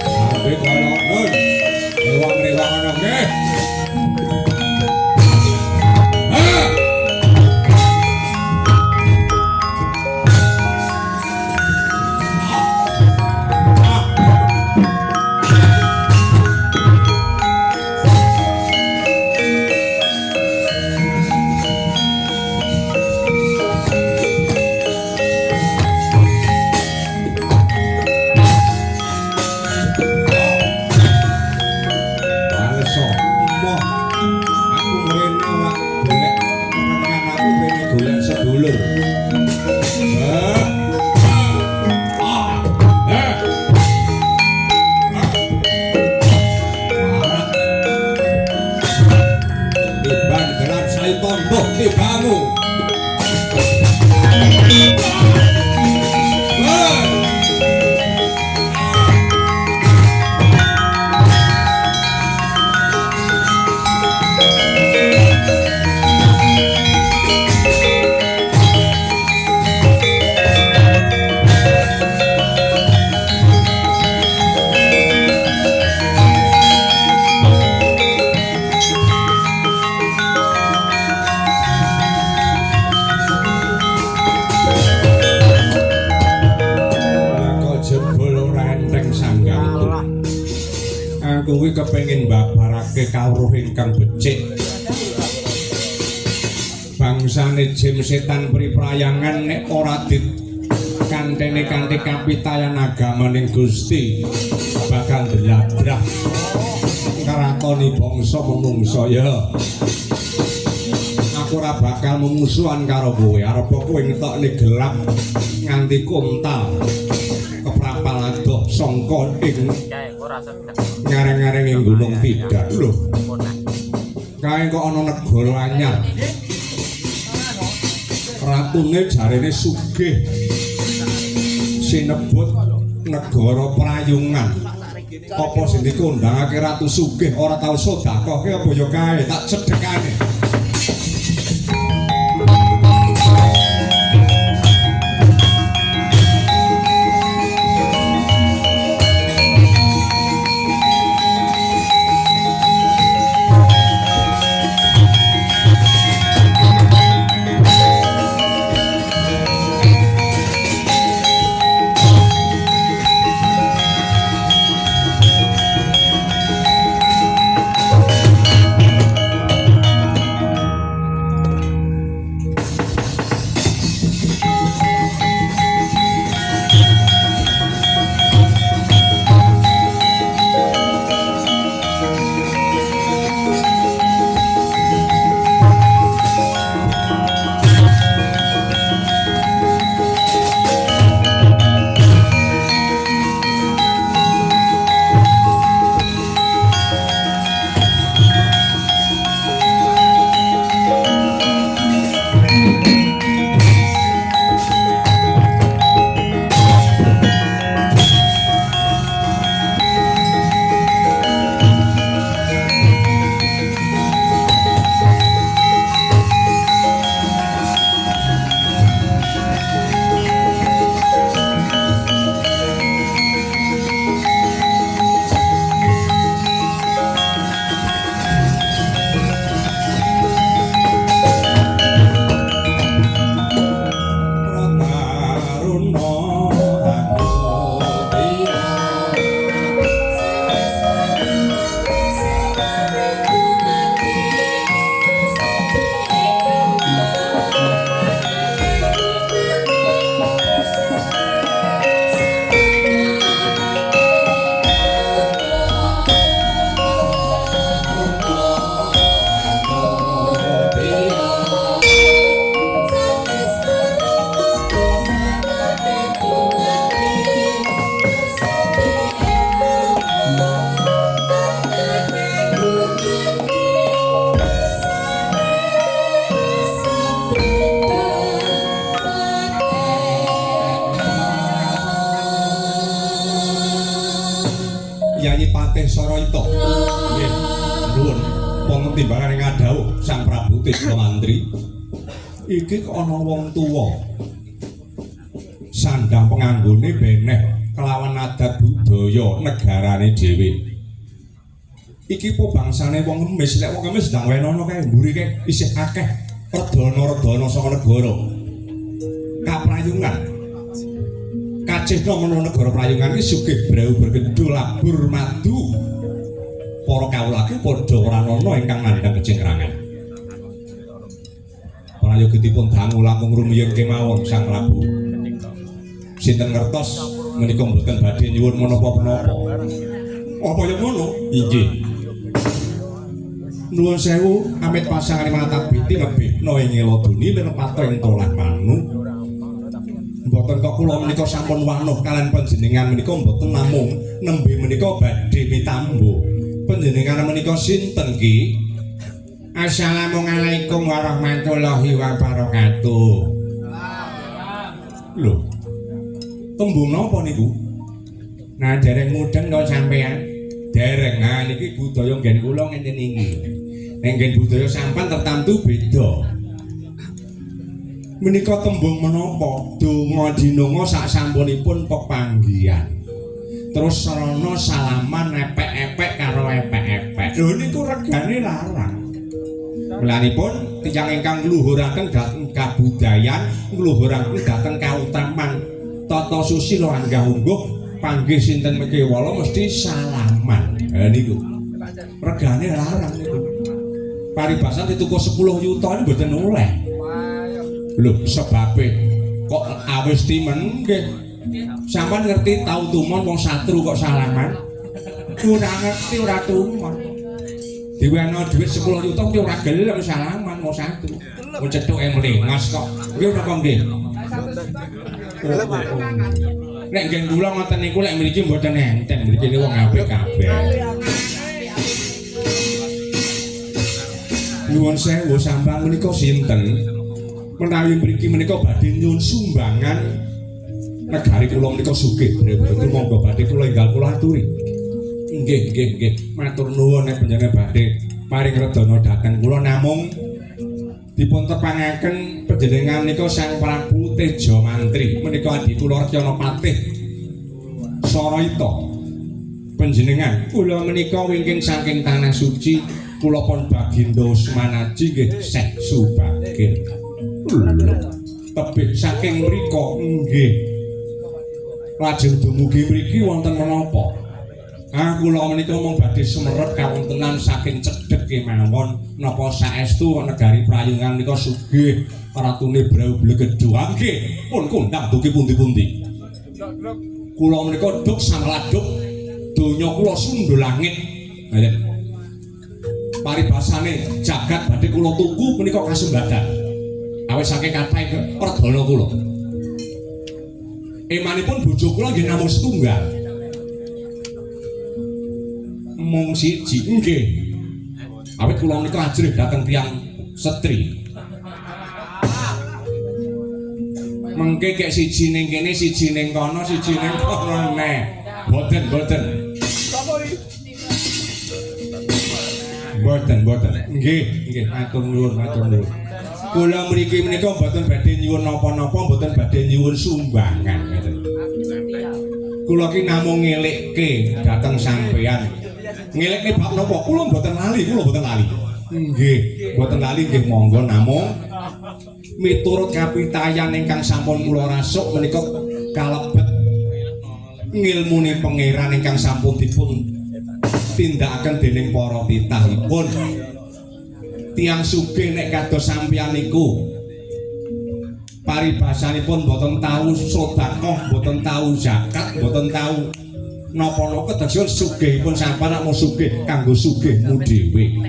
Sambegana nun. Rewang-rewang ana nggih. aku kuwi kepengin mbabarake kawruh ingkang becik. Bangsane jin setan priprayangan nek ora kantene kanthi kapitayan agamaning Gusti bakal ndeladrah karatoni bangsa menungsa ya. Aku ora bakal mumusuhan karo kowe arep kowe ngetokne gelap nganti kuntal keprapal adoh sangka ing ngareng-ngareng ing gunung Tidak lho. Kae kok ana negara anyar. Ratune jarene sugih. Sinebut negara Prayungan. Apa sing dikondhangake ratu sugih ora tau sedekahke apa ya kae tak cedhekane. Yayi Patih Sarayita. Nggih, nuwun pun timbangan ngadhawuh Sang Prabu Tisna Mantri. Iki kok ana wong tuwa. Sandang penganggone beneh kelawan adat budaya negarane dhewe. Iki po bangsane wong ngemis, nek wong ngemis ndang wenono kae mburi kae isih akeh redana-redana saka negara. Kaprayungan Kacihna menawa negara Prayungan iki sugih brau bergedul labur madu. Para kawula iki padha ora ana ingkang mandhang kecingkrangan. Prayogitipun dangu langkung rumiyin kemawon Sang Prabu. Sinten ngertos menika mboten badhe nyuwun menapa-menapa. Apa ya ngono? Inggih. Nuwun sewu amit pasangane Matabiti ngebihna ing Eloduni lerepato ing Tolah Manu. Mboten kok kula menika sampun wanuh kalian panjenengan menika mboten namung nembe menika badhe mitambo. Panjenengan menika sinten ki? Assalamualaikum warahmatullahi wabarakatuh. Lho. Tembung napa niku? Nah dereng mudeng to sampean. Dereng nah niki budaya nggen kula ngenten iki. Nek nggen budaya sampean tertamtu beda. Menika tembung menapa? Donga dinonga sak sampunipun pepanggihan. Terus sarana salaman epek-epek karo epek-epek. Lho niku regane larang. Mulanipun tiyang ingkang ngluhuraken dhateng kabudayan, ngluhuraken dhateng kautaman tata susila anggah ungguh panggih sinten mekewala mesti salaman. niku. Regane larang niku. Paribasan dituku 10 yuta ini mboten oleh. Lho sebabe kok awis timen nggih. Sampeyan ngerti tau tumon wong satru kok salaman? Ora ngerti ora tumon. Diweno dhuwit 10 yuta ki ora gelem salaman wong satru. Wong cethuke mlengas kok. Nggih napa nggih? Nek nggih kula ngoten niku lek mriki mboten enten, mriki wong apik kabeh. Nuwun sewu sampeyan menika sinten? Menawi mriki menika badhe nyuwun sumbangan negari kula menika sugih, bener-bener monggo badhe kula enggal kula aturi. Nggih. Matur nuwun nek panjenengan badhe paring redana dhateng kula namung dipun tepangaken panjenengan menika Sang Prabu Teja Mantri menika adi kula Retyana Patih Sarayita. Panjenengan kula menika wingking saking tanah suci kula pun Bagindo Usmanaji nggih Syekh Subagir. Tebih saking mrika nggih. Lajeng dumugi mriki wonten menapa? Kula menika mung badhe semerep kawontenan saking cedhek kemawon napa saestu negari Prayungan menika sugih ratune Brau Blegedhu. Nggih, pun kondang dugi pundi-pundi. Kula menika duk samladuk donya kula sundul langit. Paribasane jagat badhe kula tuku menika kasembadan. Awit saking kathahing perdana kula. Emanipun bojo kula nggih namung setunggal. Mung siji nggih. Awit kula menika ajrih dhateng tiyang setri. Mengke kek siji ning kene, siji ning kono, siji ning kono neh. Boten. Boten. Nggih, matur nuwun. Kula mriki menika mboten badhe nyuwun napa-napa, mboten badhe nyuwun sumbangan ngoten. Kula ki namung ngelikke dhateng sampeyan. Ngelikke bab napa? Kula mboten lali. Nggih, mboten lali nggih monggo namung miturut kapitayan ingkang sampun kula rasuk menika kalebet ngilmune pangeran ingkang sampun dipun tindakaken dening para titahipun. Tiang sugih nek kados sampeyan niku paribasanipun boten tahu sedekah, boten tahu zakat, boten tahu napa-napa tegesipun sugihipun sampeyan mung sugih kanggo sugihmu dhewe.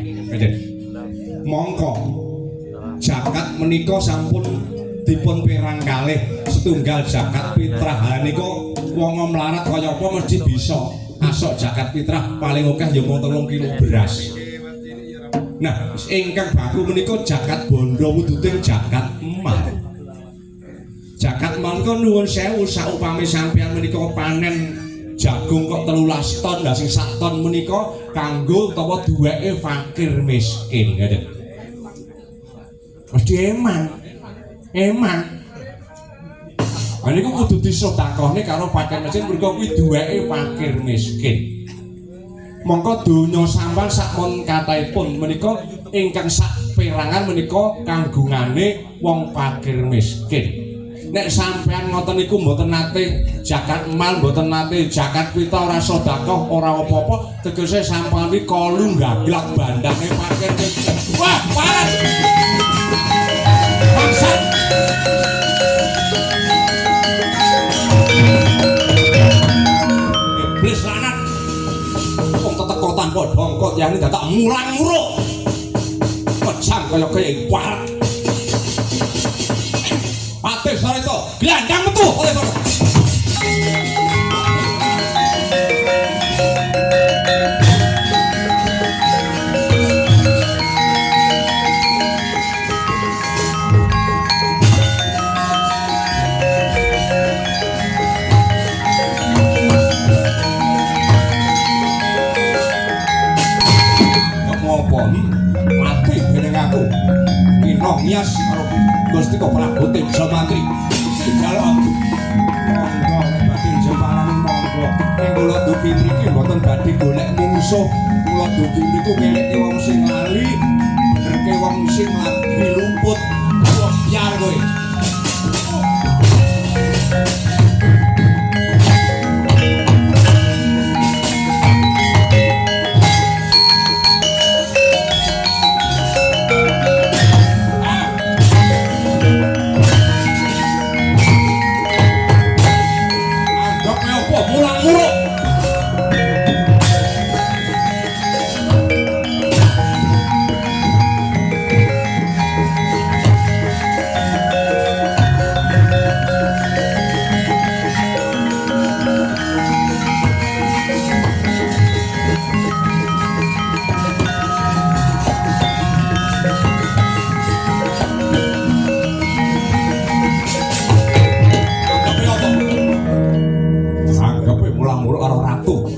Mongko zakat menika sampun dipun pirang kalih setunggal zakat fitrah. Nika wong mlarat kaya apa mesti bisa asok zakat fitrah paling akeh ya mung 3 kilo beras. Nah, ingkang baku menika zakat bondo wuduting zakat emal. Zakat emal menika nuwun sewu saupami sampeyan menika panen jagung kok 13 ton, lah sing 1 ton menika kanggo utawa duweke fakir miskin ngoten. Mesti eman. Lah niku kudu disedekahne karo fakir miskin mergo kuwi duweke fakir miskin. Mongko donya sampeyan sakmon kathahipun menika ingkang sak perangan menika kanggungane wong fakir miskin. Nek sampeyan ngoten niku mboten nate zakat emal, mboten nate zakat fitrah, ora sedekah, ora apa-apa, tegese sampeyan iki kolu gaglak bandange fakir miskin. Wah, parah. Maksud iblis lanat. Tanpa dongkot yang ini datak mulang-muruk kejam kaya warat Patih Sarayata gelandang metu oleh mati dening aku minong nias karo Gusti Prabu Teja Mantri tinggal aku monggo nek badhe jemparani monggo ning kula dugi mriki mboten badhe golek mungsuh kula dugi niku ngelekke wong sing lali benerke wong sing lagi lumput kok biar kowe karo ratu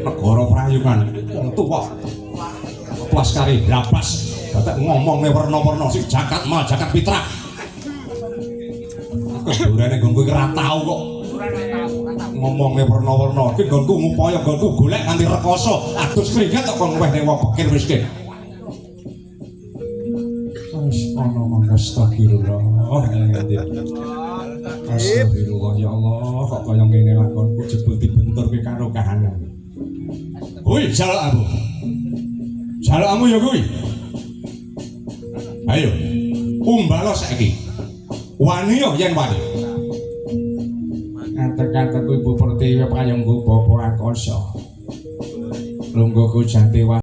negara Prayungan wong tuwa Laskari Brabas dadak ngomongne werna-werna sing jakat mal jakat pitrak kedurene nggonku iki ora tau kok ngomongne werna-werna iki nggonku ngupaya nggonku golek nganti rekoso adus keringat kok kon wehne wong pikir miskin wis ana mangga astagfirullah astagfirullah ya Allah kok kaya ngene lakonku jebul dibenturke karo kahanan kuwi jalukmu jalukmu ya kuwi ayo umbalo saiki wani yo yen wani kata-kataku Ibu Pertiwi payungku Bapa Akasa lungguhku Jatiwa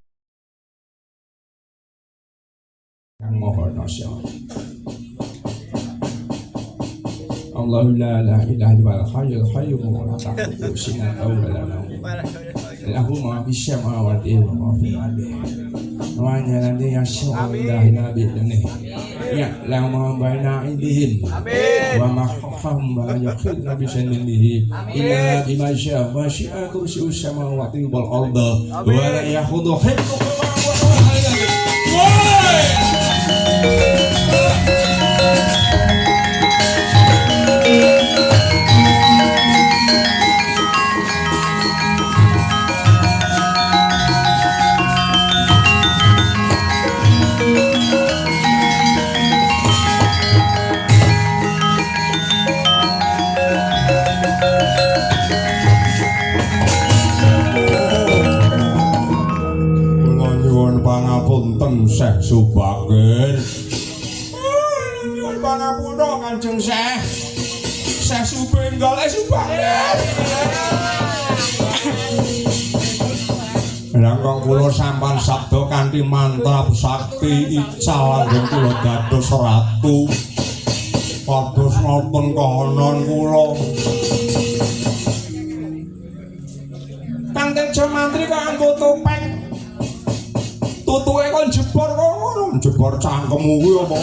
Kang Maha Nasa Allahu la ilaha illa huwal hayyul qayyum la ta'khudhuhu sinatun wa la nawm lahu ma fis samawati wa ma fil ardi wa ya'lamu yashhadu bi idnihi ya'lamu ma baina aydihim wa ma khalfahum wa la yuhituna bi shay'in illa bima syaa wa syaa kursiyyus samawati wal ardi wa la yakhudhu hifdhuhuma wa huwa al-'aliyyul pangapunten Syekh Subagir. Nyuwun pangapunten Kanjeng Syekh. Syekh Subenggal Subagir. Langkung kula sampan sabda kanthi mantra sakti ical langgeng kula dados ratu. Pados nonton kahanan kula. Kanthi Jamantri kanggo topeng. Tutuke kon jebor kono, jebor cangkemmu kuwi apa?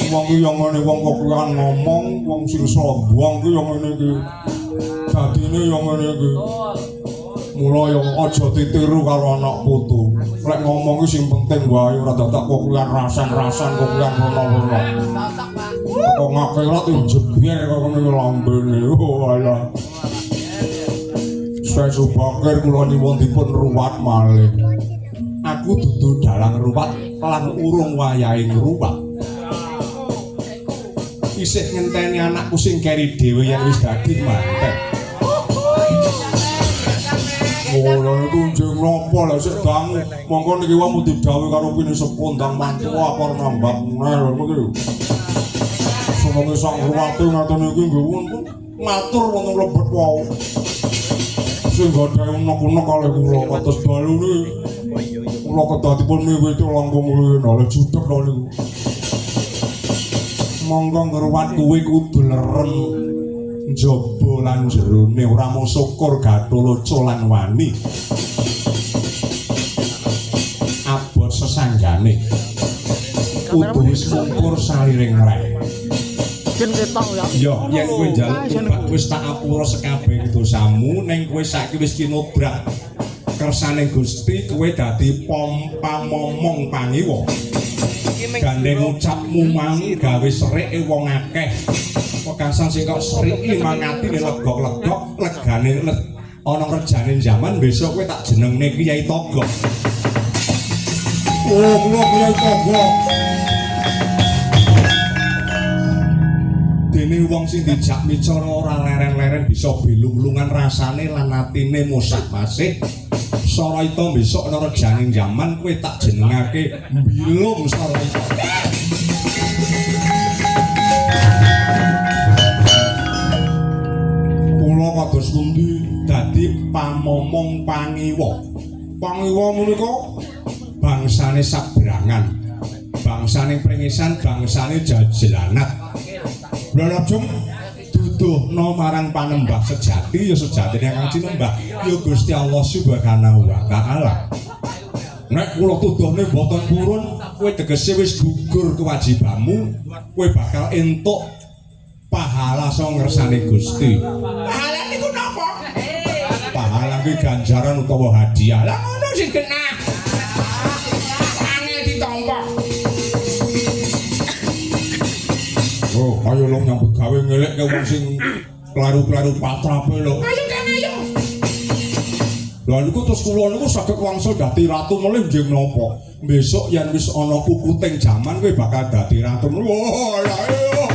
Wong ku yo ngene wong kok ngomong, wong sing sombong ku yo ngene iki. Dadine yo ngene iki. Mula yo aja ditiru karo anak putu. Lek ngomong ku sing penting wae ora dadak kok kuwi rasan-rasan kok kuwi ngono-ngono. Kok ngakhirat jeber kok ngene lambene. Oh alah. Syekh Subagir kula nyuwun dipun ruwat malih. Aku dudu dalang ruwat lan urung wayahe ngruwat. Isih ngenteni anakku sing keri dhewe yen wis dadi manten. Ora tunjung napa lek sik dangu. Monggo niki wae mung didhawuhi karo pini sepondang mantu apa nambah meneh lho. Semoga sak ruwate ngaten iki nggih matur wonten lebet wae. Sing godhae unek-unek kalih kula kados balune kula kedah dipun miwiti langkung mulya lha judhek lho niku monggo ngruwat kuwi kudu leren njaba lan jerone ora mung syukur gatoloco lan wani abot sesanggane kudu wis mungkur saliring rek yo yen kowe njaluk wis tak apura sekabeh dosamu ning kowe saiki wis kinobrak kersane Gusti kowe dadi pamomong pangiwa gandeng ucapmu mang gawe serike wong akeh wekasan sing kok seriki mangati legok-legok legane ana rejane zaman besok kowe tak jenengne Kyai Togok oh kula Kyai Togok dene wong sing dijak bicara ora leren-leren bisa bilung-lungan rasane lan atine musak masih Saraita besok ana rejaning jaman kowe tak jenengake Bilung Saraita kula kados pundi dadi pamomong pangiwa pangiwa menika bangsane sabrangan bangsane pringisan bangsane jajelanat Blolojong duduhna marang panembah sejati ya sejatine kang cinembah ya Gusti Allah Subhanahu wa taala. Nek kula tuduhne mboten purun, kowe tegese wis gugur kewajibanmu, kowe bakal entuk pahala saka ngersane Gusti. maringi ganjaran utawa hadiah. Lah ngono sing genah. Angel ditampa. Oh, ayo lo nyambut gawe ngelekke wong sing klaru-klaru patrape lho. Ayo Kang ayo. Lha niku terus kula niku saged wangsul dadi ratu mulih nggih menapa. Besok yen wis ana kukuting jaman kowe bakal dadi ratu. Wah, ayo.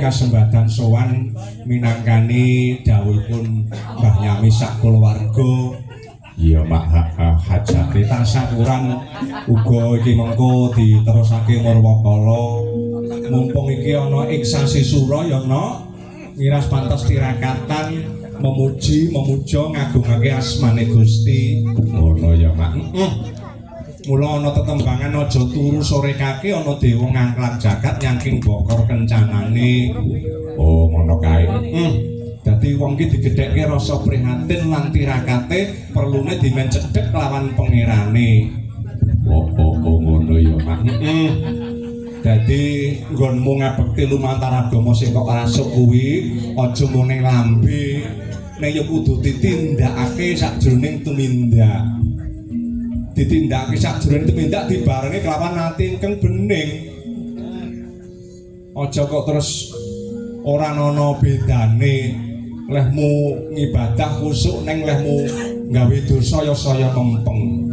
Kasembadan sowan minangkani dawuhipun Mbah Nyami sak kulawarga. Ya mak hajate tansah kurang uga iki mengko diterusake Marwakala. Mumpung iki ana ing sasi sura ya ana miras pantes tirakatan memuji memuja ngagungake asmane Gusti. Ngono ya mak. Mula ana tetembangan aja turu sore kake ana dewa ngangklang jagat nyangking bokor kencanane. Oh ngono kae. Dadi wong iki digedhekke rasa prihatin lan tirakate perlune dimen cedhek lawan pangerane. Oh ngono ya Mak. Dadi nggonmu ngabekti lumantar agama sing kok rasuk kuwi aja mung lambe. Nek ya kudu ditindakake sakjroning tumindak. Ditindakake sakjroning tumindak dibarengi kelawan ati ingkang bening. Aja kok terus ora ana bedane lehmu ngibadah khusuk ning lehmu gawe dosa ya saya mempeng.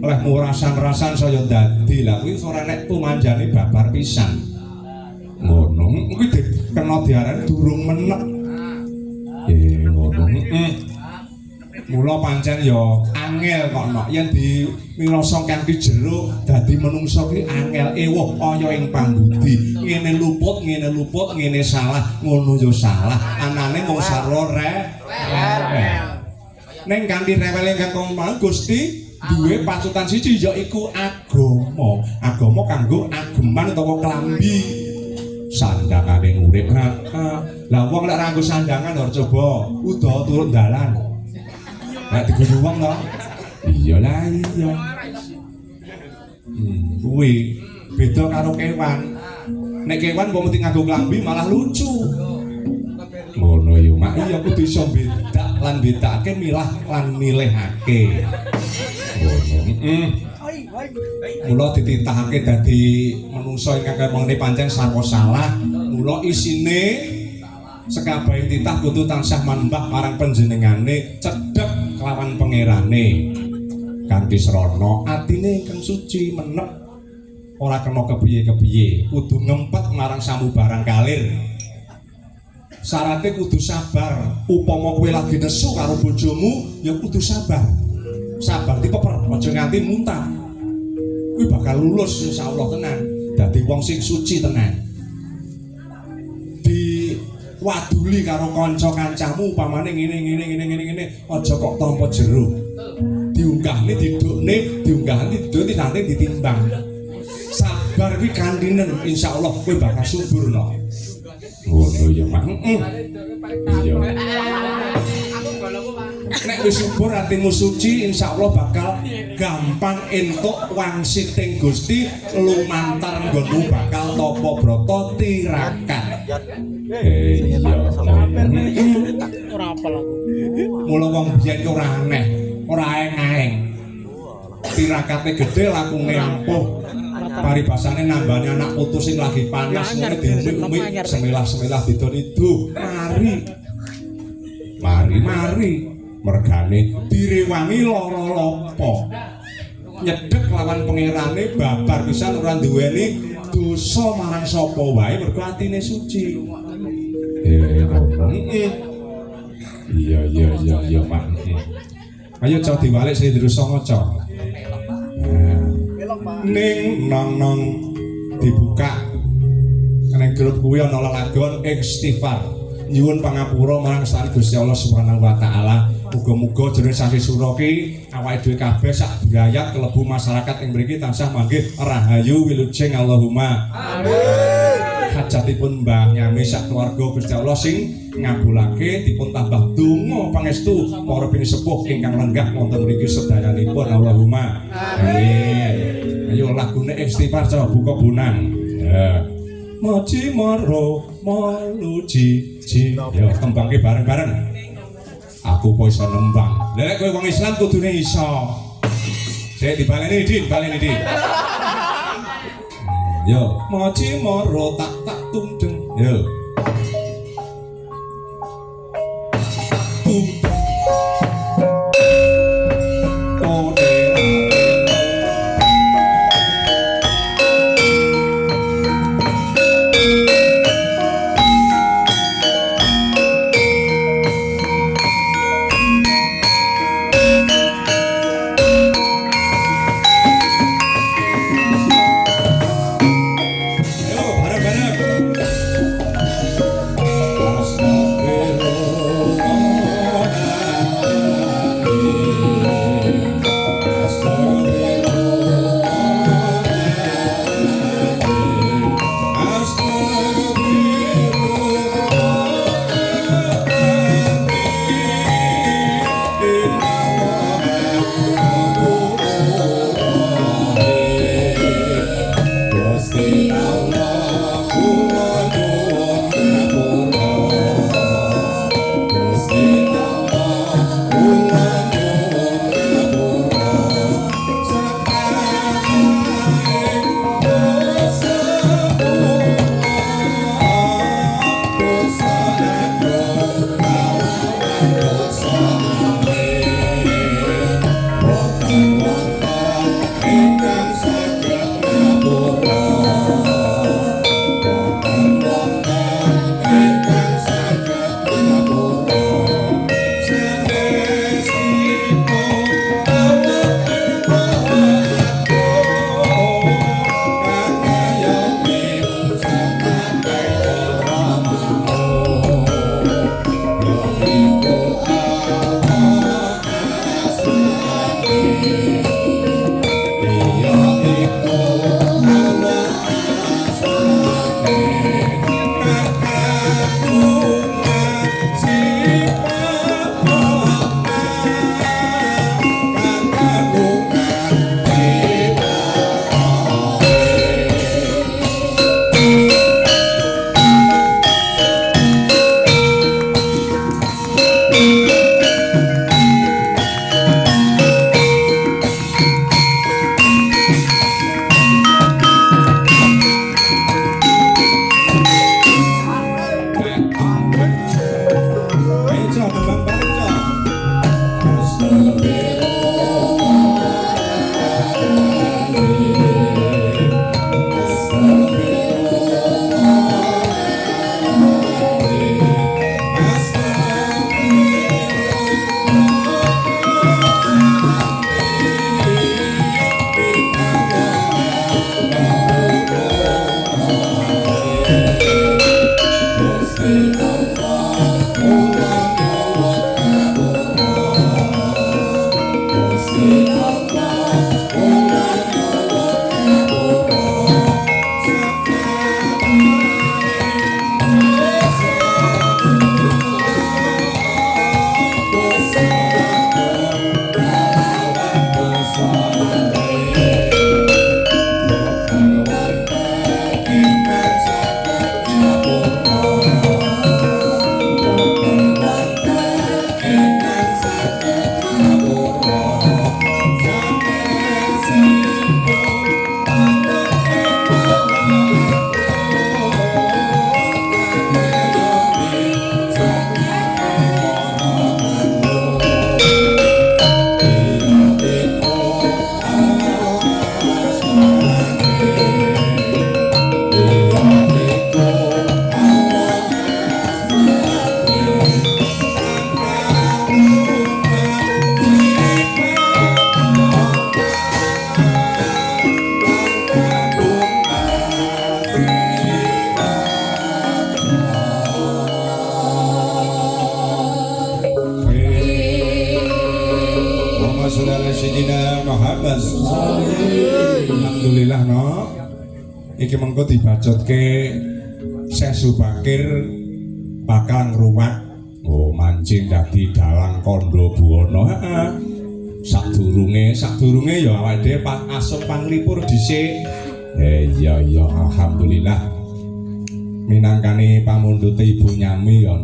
Lehmu rasan-rasan saya dadi. Lah kuwi ora nek pumanjane babar pisan. Ngono kuwi kena diarani durung menek. Ngono. Mula pancen ya angel kok nok yen dimirasa kanthi jero dadi menungsa kuwi angel ewuh kaya ing pambudi ngene luput ngene salah ngono ya salah anane mung sarwa rewel ning kanthi rewel ingkang kang Gusti duwe patutan siji ya iku agama kanggo ageman utawa klambi sandangane urip lah wong lek ra nggo sandangan lho coba udah turun dalan. Nek diguyu wong to. Iyalah iya. Kuwi beda karo kewan. Nek kewan kok mesti nganggo klambi malah lucu. Ngono ya, Mak. Iya kudu iso bedak lan bedake milah lan milihake. Ngono. Mula dititahake dadi manungsa ingkang mengene pancen sarwa salah. Mula isine sekabehing titah kudu tansah manembah marang panjenengane cedhek kelawan pangerane kanthi srana atine ingkang suci menep ora kena kepiye-kepiye kudu ngempet marang samubarang kalir Syaratnya kudu sabar. Upama kowe lagi nesu karo bojomu, ya kudu sabar. Sabar dipeper, aja nganti muntah. Kowe bakal lulus insyaallah tenan. Dadi wong sing suci tenan. Waduli karo kanca kancamu upamane ngene aja kok tampa jero. Diunggahne didukne, didukne nanti ditimbang. Sabar kuwi kantinen insyaallah kowe bakal subur no. Ngono ya, Mak. Iya. Nek wis subur atimu suci insyaallah bakal gampang entuk wangsiting Gusti lumantar nggonmu bakal tapa brata tirakat. Iya. Ora apal aku. Mula wong biyen ki ora aneh, ora aeng-aeng. Tirakate gedhe lakune ampuh. Paribasane nambani anak putu sing lagi panas ngene diumik-umik semilah-semilah didon-idu. Mari. Mergane direwangi lara lopo. Nyedhek lawan pangerane babar pisan ora duweni dosa marang sapa wae mergo atine suci. Iya, Mak. Ayo cok diwalik sing dirusa maca. Ning nang dibuka ning grup kuwi ana lelagon istighfar nyuwun pangapura marang Sang Gusti Allah Subhanahu wa taala. Muga-muga jroning sasi sura ki awake dhewe kabeh sak brayat kelebu masyarakat ing mriki tansah manggih rahayu wilujeng Allahumma amin. Hajatipun Mbah Nyami sak keluarga Gusti Allah sing ngabulake dipun tambah donga pangestu para pinisepuh ingkang lenggah wonten mriki sedayanipun Allahumma amin. Ayo lagune istighfar coba buka bunang. Ya. Maji maro maluji ji. Yo tembangke bareng-bareng. Aku kok iso nembang. Lek kowe wong Islam kudune iso. Sik dibaleni Din. Yo, maji maro tak tundeng. Yo. Sayyidina Muhammad. Alhamdulillah no. Iki mengko dibacotke Syekh Subakir bakal ngruwat mancing dadi dalang kandha buwana. Heeh. Sadurunge ya awake dhewe asup panglipur dhisik. Iya alhamdulillah. Minangkane pamundhute Ibu Nyami ya.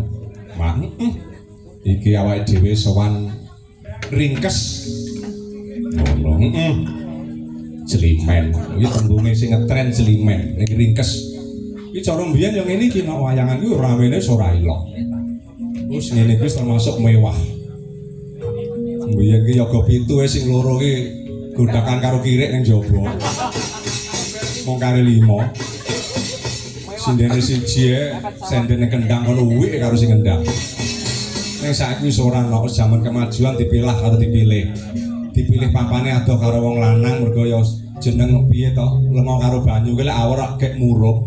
Iki awake dhewe sowan ringkes. Ngono. Jelimen. Iki tembunge sing ngetren jelimen, iki ringkes. Iki cara mbiyen yang ngene iki nek wayangan iki rawene ora ilok. Wis ngene iki termasuk mewah. Mbiyen ki yoga pintu sing loro ki godakan karo kirik ning jaba. Mong kare 5. Sindene siji sendene kendang kono uwik karo sing kendang. Ning saiki wis ora ana jaman kemajuan dipilah karo dipilih. Dipilih papane adoh karo wong lanang mergo ya jeneng piye to lenga karo banyu ki lek awak kek murup.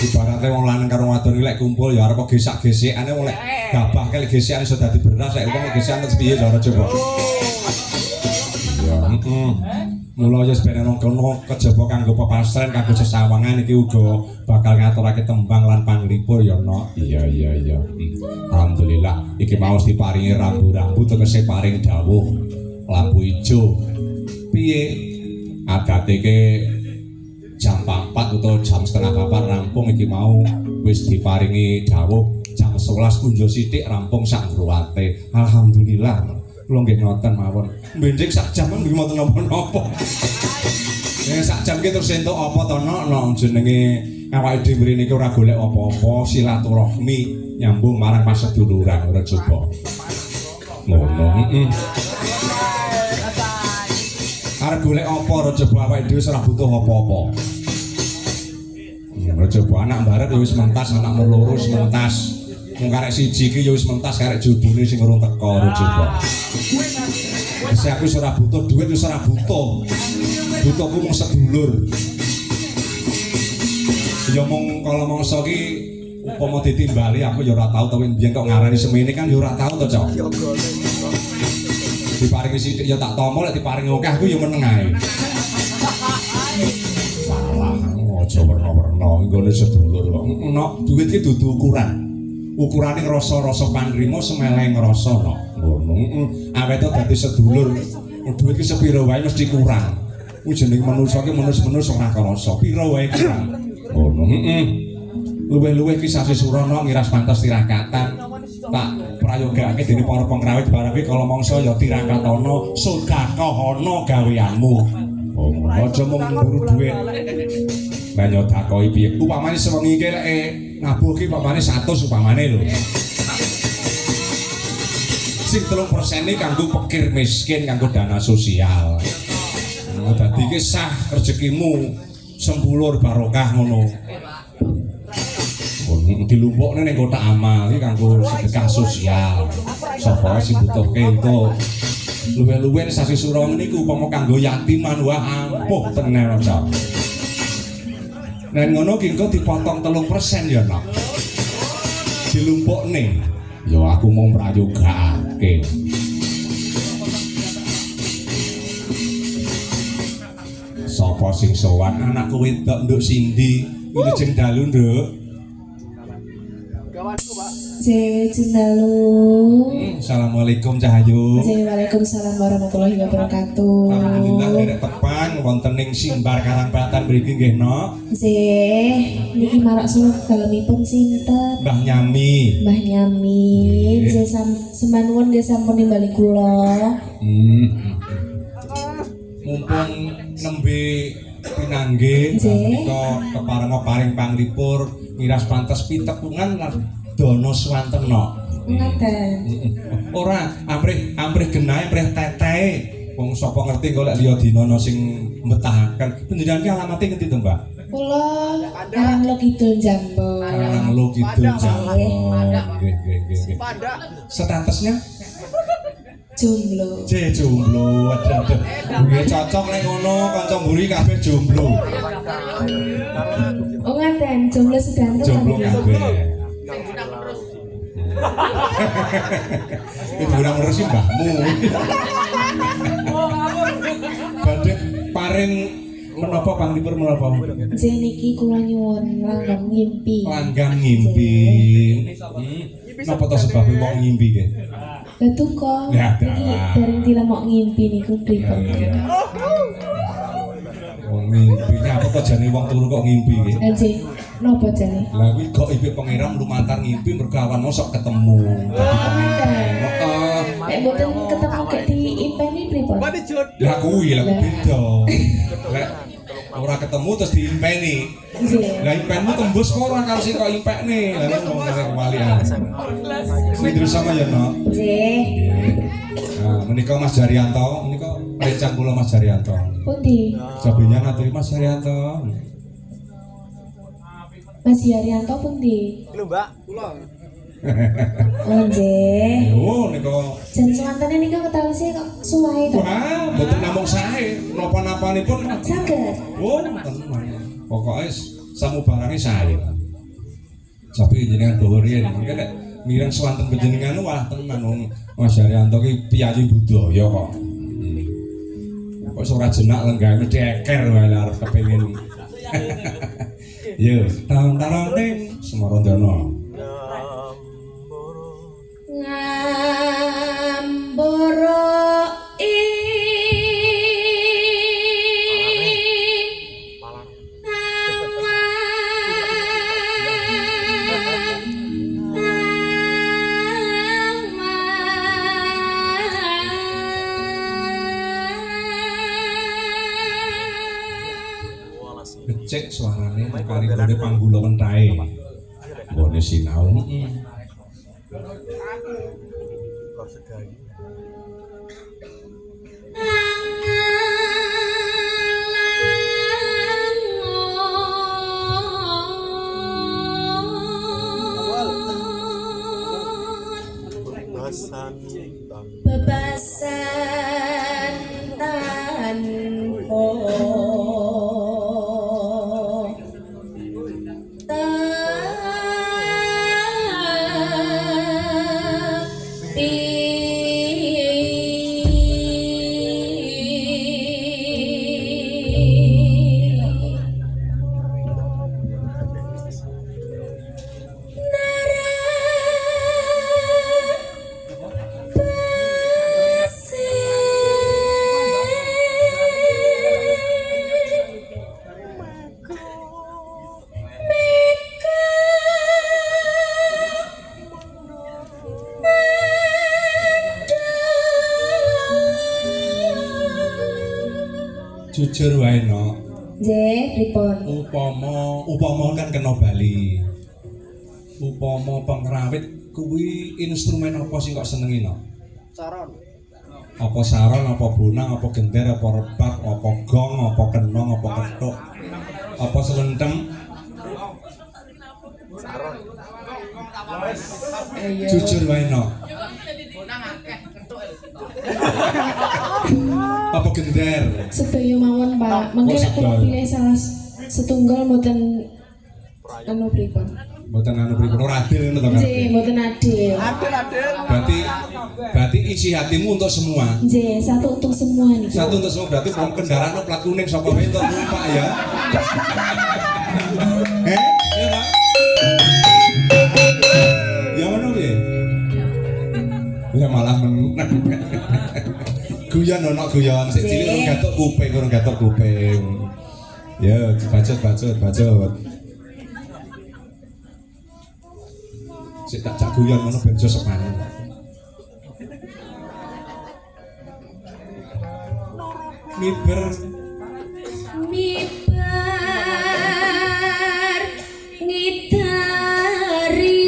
Ibaratnya wong lanang karo wadon lek kumpul ya arep gesak-gesekane wong lek gabah kek gesekan iso dadi beras lek wong gesekan terus piye cara coba. Ya, mula ya sebenarnya nang kono kejaba kanggo pepastren kanggo sesawangan iki uga bakal ngaturake tembang lan panglipur ya no. Iya. Alhamdulillah iki mau diparingi rambu-rambu tegese paring dawuh lampu ijo. Piye adate ke jam 4 utawa jam setengah 4 rampung iki mau wis diparingi dawuh jam 11 kunjo sithik rampung sak ngruwate. Alhamdulillah kula nggih ngoten mawon. Benjing sak jam nggih mboten napa-napa. Nek sak jam ki terus entuk apa to no jenenge awake dhewe mrene iki ora golek apa-apa, silaturahmi nyambung marang paseduluran ora coba. Ngono. Arep golek apa ora coba awake dhewe ora butuh apa-apa. Ora coba anak mbarep ya wis mentas, anak loro wis mentas. Mung karek siji iki ya wis mentas karek judune sing urung teko ora coba. Wis aku wis ora butuh duit, wis ora butuh. Butuhku mung sedulur. Ya mung kala mangsa ki upama ditimbali aku ya ora tau to biyen kok ngarani semene kan ya ora tau to, Cok. Diparingi sithik ya tak tampa lek diparingi akeh aku ya meneng ae. Salah, aja werna-werna nggone sedulur kok. Nek duit ki dudu ukuran. Ukurane rasa-rasa panrima semeleng rasa no. Ngono. Awet to dadi sedulur. Duit ki sepiro wae mesti kurang. Ku jeneng manusa ki menus-menus ora krasa. Piro wae kurang. Ngono. Luwih-luwih ki sasi surana ngiras pantes tirakatan. Tak prayogake dening para pengrawit barang ki kala mangsa ya tirakatana sedekahana gaweanmu. Oh, aja mung mburu dhuwit. Lah yo takoki piye? Upamane sewengi iki lek nabuh ki upamane 100 upamane lho. Sing 3% iki kanggo pikir miskin, kanggo dana sosial. Dadi ki sah rezekimu sembulur barokah ngono. Dilumpukne ning kotak amal iki kanggo sedekah sosial. Sapa sing butuhke entuk. Luwih-luwih sasi surana niku upama kanggo yatiman wah ampuh tenan aja. Nek ngono ki engko dipotong 3% ya nak. Dilumpukne. Ya aku mau mrayogake. Sapa sing sowan anakku wedok nduk Sindi, iki jeng dalu nduk. Jeng dalu. Assalamualaikum Cahayu. Waalaikumsalam warahmatullahi wabarakatuh. Alhamdulillah derek tepang wonten ing Simbar Karangpatan mriki nggih no. Nggih, niki marak surat dalemipun sinten? Mbah Nyami. Mbah Nyami. Nggih semanuwun nggih sampun nimbali kula. Mumpung nembe pinanggih menika keparenga paring panglipur miras pantes pitepungan lan dana swantena. Ngaten. Ora amprih genahe amprih tetehe. Wong sapa ngerti kok lek liya dina sing mbetahaken. Panjenengan ki alamate ngendi to, Mbak? Kula Karanglo Kidul Jambo. Karanglo Kidul Jambo. Nggih. Statusnya jomblo. Jomblo. Aduh. Nggih cocok nek ngono kanca mburi kabeh jomblo. Oh ngaten, jomblo sedanten. Jomblo kabeh. Itu kurang terus sih mbahmu. Badhe paring menapa panglipur menapa? J niki kula nyuwun langgam ngimpi. Langgam ngimpi. Napa to sebabe wong ngimpi ge? Lah duka. Ya, Niki dalah. bareng dilemok ngimpi niku pripun? Wong ngimpi apa kok jane wong turu kok ngimpi ge? Lah J, napa jane? Lah kuwi kok ibu pangeran lumantar ngimpi mergo awan sok ketemu. Dadi pangeran. Heeh. Nek mboten ketemu gek diimpeni pripun? Lah kuwi lah beda. Lek ora ketemu terus diimpeni. J. Lah impenmu tembus kok ora karo sing kok impekne. Lah ngono ngene kewalian. Sing sama ya, Nok. J. Nah, menika Mas Jaryanto, menika rencang kula Mas Jaryanto. Pundi? Jabenya naturi Mas Jaryanto. Mas Yaryanto pundi? Lho Mbak, kula. Oh J. Yo nika Jan sewantene niku ketawise kok suwahe to. wah, mboten namung sae, napa-napanipun Saged. oh tenan. Pokoke samubarane sae. Tapi jenengan bawa riyen, mungkin nek mireng swanten panjenengan wah tenan wong Mas Jaryanto ki piyayi budaya kok. Kok ora jenak lenggah mesti eker wae arep kepengin. Yo, tahun-tahun ning Semarandana. Ngambara Becek suarane kali gone panggula wentahe. Gone sinau. bebasan tanpa Jujur wae no. J, pripun? Upama kan kena bali. Upama pengrawit kuwi instrumen apa sing kok senengi no? Saron. Apa saron, apa bonang, apa gender, apa rebab, apa gong, apa kenong, apa kethuk, apa selentem? Saron. Jujur wae no. Apa gender? Sedaya mawon Pak. Mengke nek kula pilih salah setunggal mboten anu pripun? Mboten anu pripun ora adil ngono to kan? J, mboten adil. Berarti isi hatimu untuk semua. J, satu untuk semua nih. Satu untuk semua berarti belum kendaraan plat kuning sapa wae untuk numpak ya. Ya Pak. Ya ngono piye? Ya malah menang. Guyon ono guyon sik cilik urung gatuk kuping. Ya, bacot. Sik tak guyon ngono ben iso sepan. Miber ngidari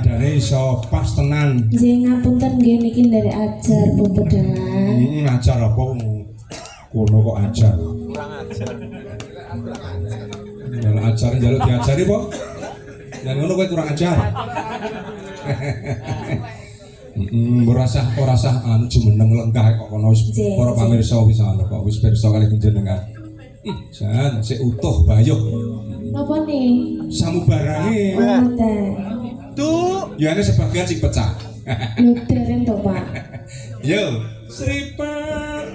nadane iso pas tenan. Nggih ngapunten nggih niki nderek ajar pepedangan. Ajar apa kono kok ajar. Kurang ajar. Njaluk diajari po. Yen ngono kowe kurang ajar. Ora sah anu jumeneng lengkah kok kono wis para pamirsa wis ana kok wis pirsa kali panjenengan. Jan sik utuh bayuh. Napa nih? Samubarange. Tuh. Ya ini sebagian sing pecah. Lho deren to, Pak. Yo, Sripat.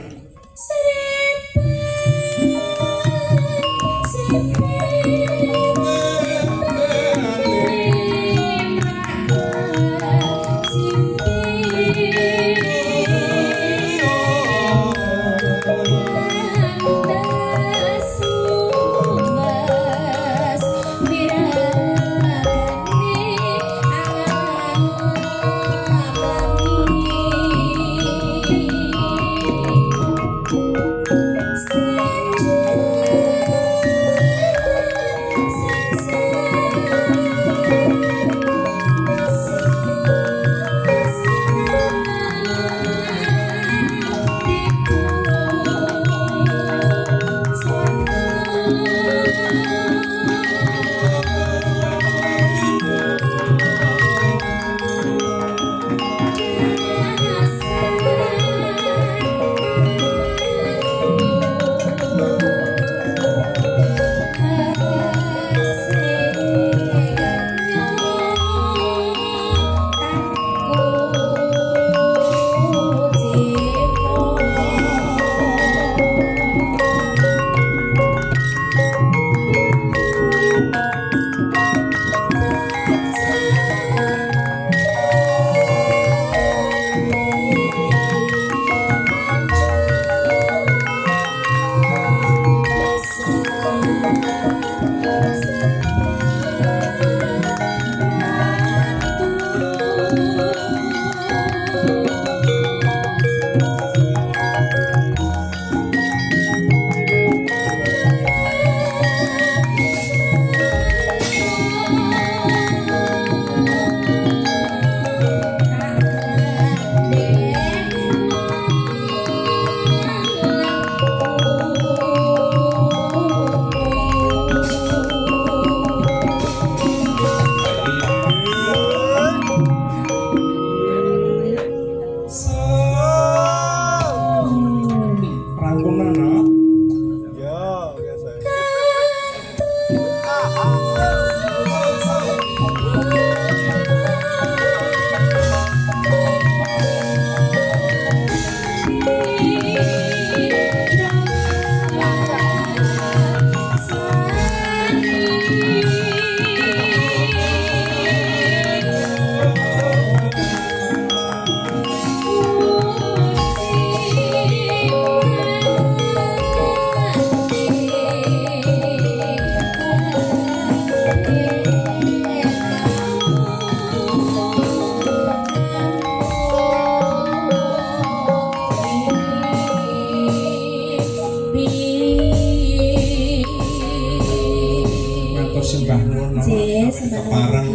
Parang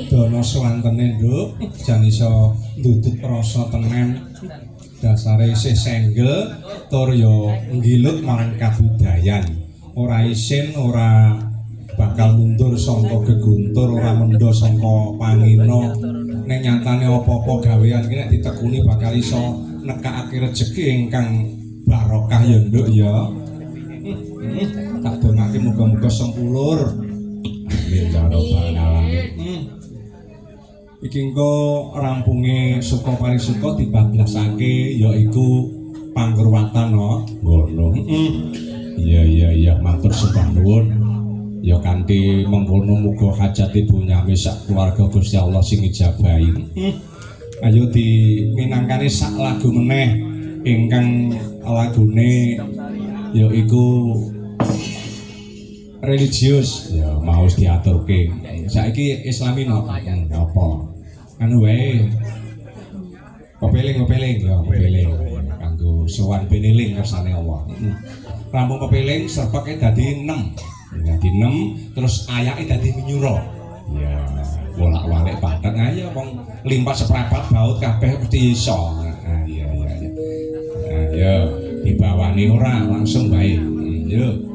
dono swantene nduk jan iso ndudut rasa tenan dasare isih senggel tur yo nggilut marang kabudayan ora isin ora bakal mundur saka geguntur ora mendo saka pangino nek nyatane apa-apa gawean ki nek ditekuni bakal iso nekakake rejeki ingkang barokah ya nduk ya tak dongake muga-muga sempulur. Amin ya rabbal alamin. Iki engko rampunge suka parisuka dibablasake yaiku pangruwatan ngono. Iya matur sembah nuwun. Ya kanthi mengkono muga hajat ibu nyami sak keluarga Gusti Allah sing ijabahi. Ayo diminangkani sak lagu meneh ingkang lagune yaiku religius ya mau diaturke saiki islami no apa anu wae kepeling ya kepeling kanggo sowan beneling kersane Allah rampung kepeling serpeke dadi 6 terus ayake dadi menyura Ya, bolak-balik padang ayo wong limpat seprapat baut kabeh mesti iso. Iya. Ayo dibawani ora langsung bae. Yo.